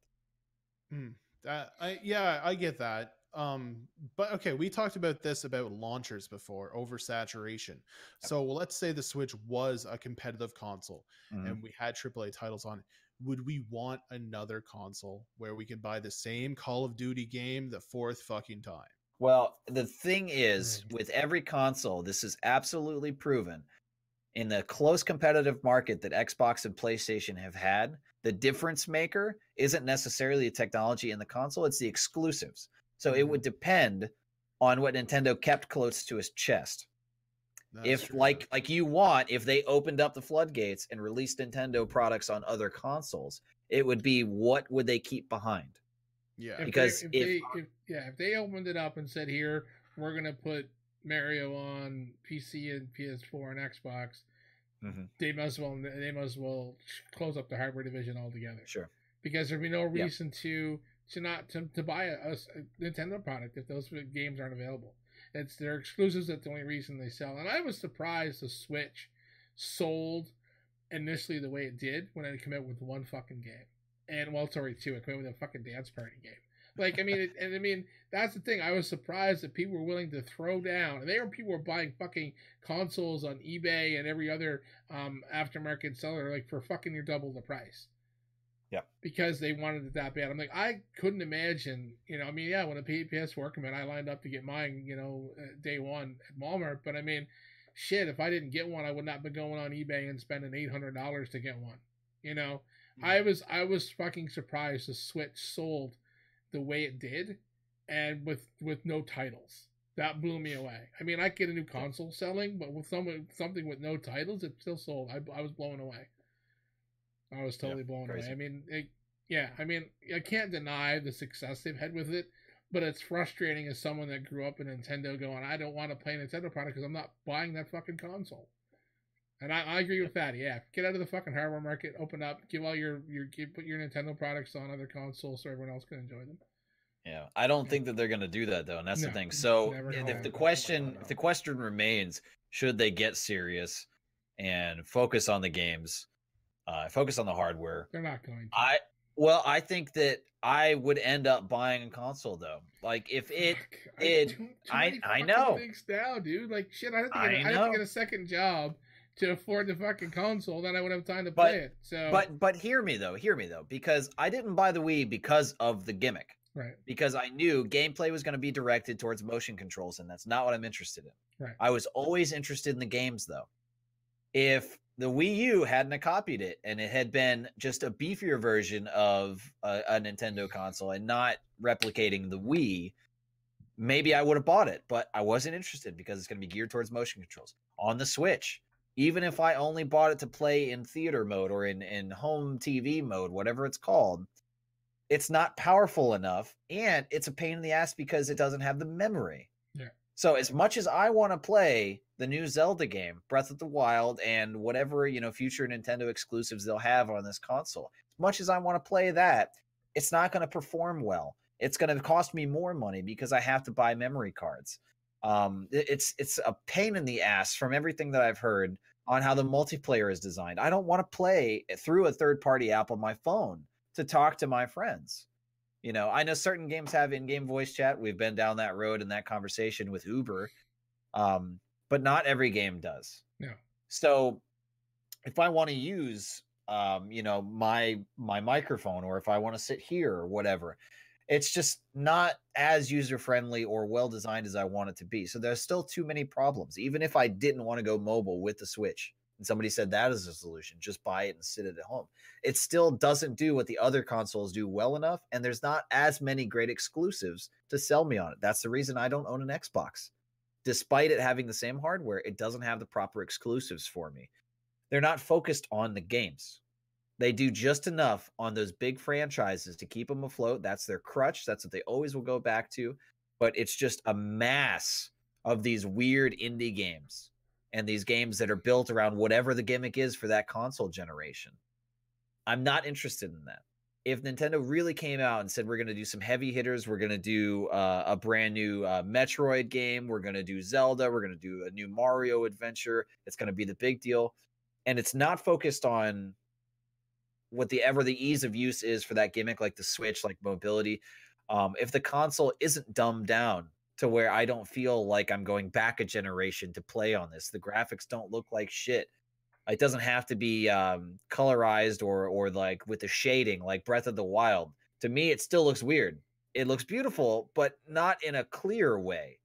I get that. But okay, we talked about this about launchers before, oversaturation. So let's say the Switch was a competitive console and we had AAA titles on it. Would we want another console where we can buy the same Call of Duty game the fourth fucking time? Well, the thing is, with every console, this is absolutely proven. In the close competitive market that Xbox and PlayStation have had, the difference maker isn't necessarily the technology in the console, it's the exclusives. So it would depend on what Nintendo kept close to his chest. That's true. Like you want, if they opened up the floodgates and released Nintendo products on other consoles, it would be, what would they keep behind? Yeah. Because if they opened it up and said, here, we're gonna put Mario on PC and PS4 and Xbox, they must well close up the hardware division altogether. Sure. Because there'd be no reason to buy a Nintendo product if those games aren't available. It's their exclusives. That's the only reason they sell. And I was surprised the Switch sold initially the way it did when it came out with one fucking game. And well, sorry, two. It came out with a fucking dance party game. Like, I mean, that's the thing. I was surprised that people were willing to throw down. And people were buying fucking consoles on eBay and every other aftermarket seller, like, for fucking your double the price. Yeah. Because they wanted it that bad. I'm like, I couldn't imagine, when a PS4 came out, I lined up to get mine, day one at Walmart. But I mean, shit, if I didn't get one, I would not have been going on eBay and spending $800 to get one. I was fucking surprised the Switch sold the way it did, and with no titles. That blew me away. I mean, I get a new console selling, but with something with no titles, it still sold. I was blown away. I was totally blown away. I mean, I can't deny the success they've had with it, but it's frustrating as someone that grew up in Nintendo going, I don't want to play a Nintendo product because I'm not buying that fucking console. And I agree with that. Yeah, get out of the fucking hardware market, open up, give all put your Nintendo products on other consoles so everyone else can enjoy them. Yeah, I don't think that they're going to do that though, and that's the thing. So if the question remains, should they get serious and focus on the games, focus on the hardware? They're not going to. I think that I would end up buying a console though. Like if I know things now, dude. Like shit, I have to get a second job to afford the fucking console, then I would have time to play it. So, but hear me though, because I didn't buy the Wii because of the gimmick, right? Because I knew gameplay was going to be directed towards motion controls, and that's not what I'm interested in. Right. I was always interested in the games though. If the Wii U hadn't copied it and it had been just a beefier version of a Nintendo console and not replicating the Wii, maybe I would have bought it, but I wasn't interested because it's going to be geared towards motion controls. On the Switch, even if I only bought it to play in theater mode or in home TV mode, whatever it's called, it's not powerful enough, and it's a pain in the ass because it doesn't have the memory. Yeah. So as much as I want to play the new Zelda game, Breath of the Wild, and whatever, future Nintendo exclusives they'll have on this console, as much as I want to play that, it's not going to perform well. It's going to cost me more money because I have to buy memory cards. It's a pain in the ass from everything that I've heard on how the multiplayer is designed. I don't want to play through a third-party app on my phone to talk to my friends. I know certain games have in-game voice chat. We've been down that road in that conversation with Uber, but not every game does. No. So if I want to use, my microphone, or if I want to sit here or whatever, it's just not as user-friendly or well-designed as I want it to be. So there's still too many problems. Even if I didn't want to go mobile with the Switch, and somebody said that is a solution, just buy it and sit it at home, it still doesn't do what the other consoles do well enough, and there's not as many great exclusives to sell me on it. That's the reason I don't own an Xbox. Despite it having the same hardware, it doesn't have the proper exclusives for me. They're not focused on the games. They do just enough on those big franchises to keep them afloat. That's their crutch. That's what they always will go back to. But it's just a mass of these weird indie games and these games that are built around whatever the gimmick is for that console generation. I'm not interested in that. If Nintendo really came out and said, we're going to do some heavy hitters, we're going to do a brand new Metroid game, we're going to do Zelda, we're going to do a new Mario adventure, it's going to be the big deal. And it's not focused on what the ease of use is for that gimmick, like the Switch, like mobility. if the console isn't dumbed down to where I don't feel like I'm going back a generation to play on this. The graphics don't look like shit. It doesn't have to be colorized or like with the shading like Breath of the Wild. To me, it still looks weird. It looks beautiful, but not in a clear way.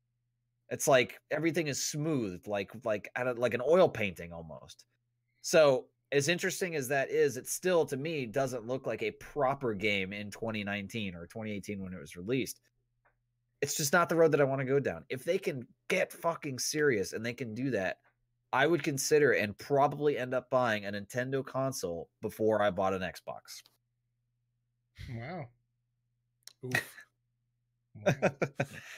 It's like everything is smooth, like an oil painting almost. So as interesting as that is, it still to me doesn't look like a proper game in 2019 or 2018 when it was released. It's just not the road that I want to go down. If they can get fucking serious and they can do that, I would consider and probably end up buying a Nintendo console before I bought an Xbox. Wow.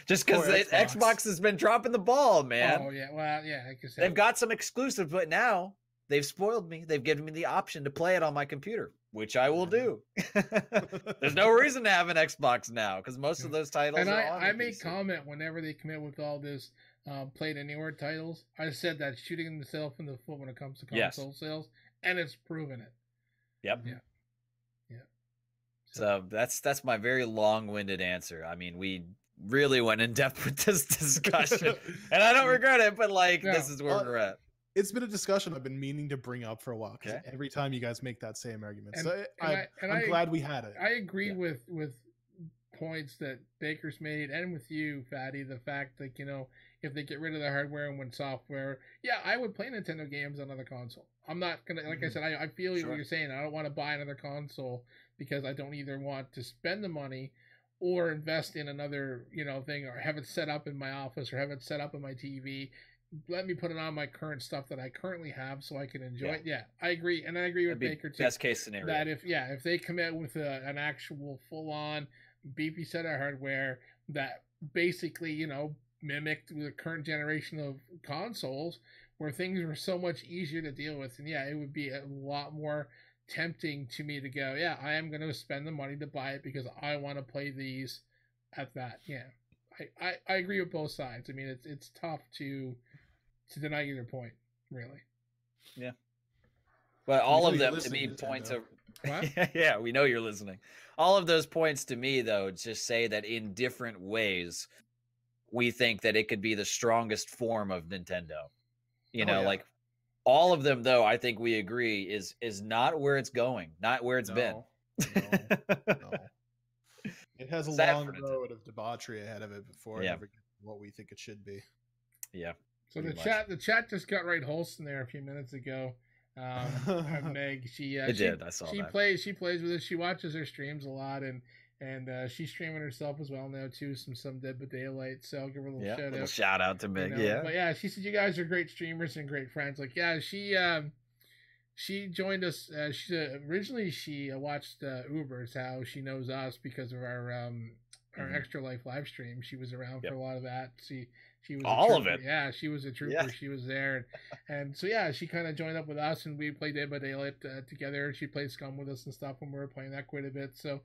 Just because Xbox has been dropping the ball, man. Oh yeah, well yeah, I guess they've got some exclusives, but now they've spoiled me. They've given me the option to play it on my computer, which I will do. There's no reason to have an Xbox now because most of those titles. And are on I make comment whenever they come in with all this played anywhere titles. I said that shooting themselves in the foot when it comes to console sales, and it's proven it. Yep. Yeah. So that's my very long-winded answer. I mean, we really went in depth with this discussion, and I don't regret it. But this is where we're at. It's been a discussion I've been meaning to bring up for a while. Because every time you guys make that same argument, I'm glad we had it. I agree with points that Baker's made, and with you, Fatty. The fact that if they get rid of the hardware and win software, I would play Nintendo games on another console. I'm not gonna, like I said, I feel what you're saying. I don't want to buy another console because I don't either want to spend the money or invest in another, thing, or have it set up in my office or have it set up in my TV. Let me put it on my current stuff that I currently have so I can enjoy it. Yeah, I agree. And I agree with Baker too. Best case scenario. That if they come out with an actual full on beefy set of hardware that basically, mimicked the current generation of consoles where things were so much easier to deal with, and it would be a lot more tempting to me to go, I am going to spend the money to buy it because I want to play these at that. I agree with both sides. I mean, it's tough to deny either point, really. Yeah. But all of them to me points of yeah, we know you're listening. All of those points to me though just say that in different ways we think that it could be the strongest form of Nintendo. Like all of them though, I think we agree is not where it's going, not where it's been. No. It has a long road of debauchery ahead of it before it ever gets what we think it should be. Yeah. So the chat just got right wholesome there a few minutes ago. Meg, I saw that. She plays with us. She watches her streams a lot, and she's streaming herself as well now too. Some Dead by Daylight. So I'll give her a little shout out to Meg. But she said you guys are great streamers and great friends. She joined us. Originally she watched Uber's, how she knows us because of our Extra Life live stream. She was around for a lot of that. She was all of it. Yeah, she was a trooper. Yeah. She was there, and so she kind of joined up with us, and we played Dead by Daylight together. She played Scum with us and stuff when we were playing that quite a bit. So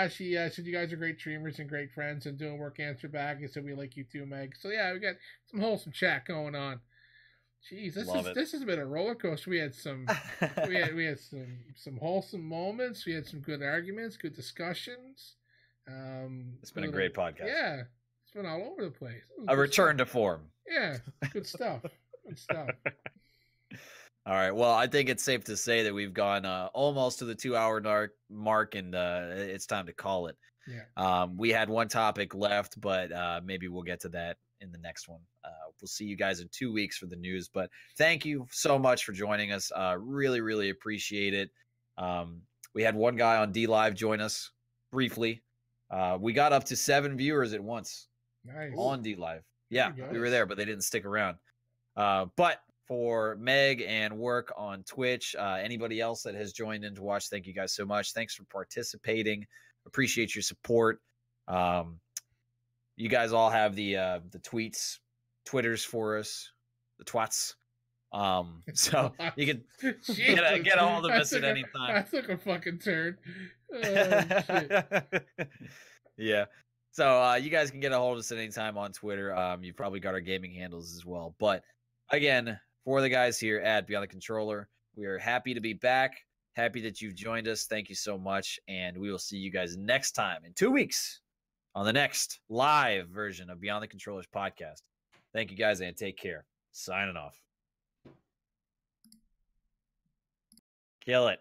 she said you guys are great streamers and great friends and doing work answer back. And said we like you too, Meg. So we got some wholesome chat going on. Jeez, this has been a roller coaster. We had some we had some wholesome moments. We had some good arguments, good discussions. It's been a great podcast. Yeah, it's been all over the place. A return to form. Yeah, good stuff. Good stuff. All right. Well, I think it's safe to say that we've gone almost to the 2-hour mark, and it's time to call it. Yeah. We had one topic left, but maybe we'll get to that in the next one. We'll see you guys in 2 weeks for the news. But thank you so much for joining us. Really, really appreciate it. We had one guy on D Live join us briefly. We got up to 7 viewers at once. Nice. On D Live. Yeah, we were there, but they didn't stick around. But for Meg and work on Twitch, anybody else that has joined in to watch, thank you guys so much. Thanks for participating. Appreciate your support. You guys all have the Twitters for us, the twats. So you can get a hold of us at any time. I took a fucking turn. Oh, shit. Yeah. So you guys can get a hold of us at any time on Twitter. You've probably got our gaming handles as well. But again, for the guys here at Beyond the Controller, we are happy to be back. Happy that you've joined us. Thank you so much. And we will see you guys next time in 2 weeks on the next live version of Beyond the Controllers podcast. Thank you guys and take care. Signing off. Kill it.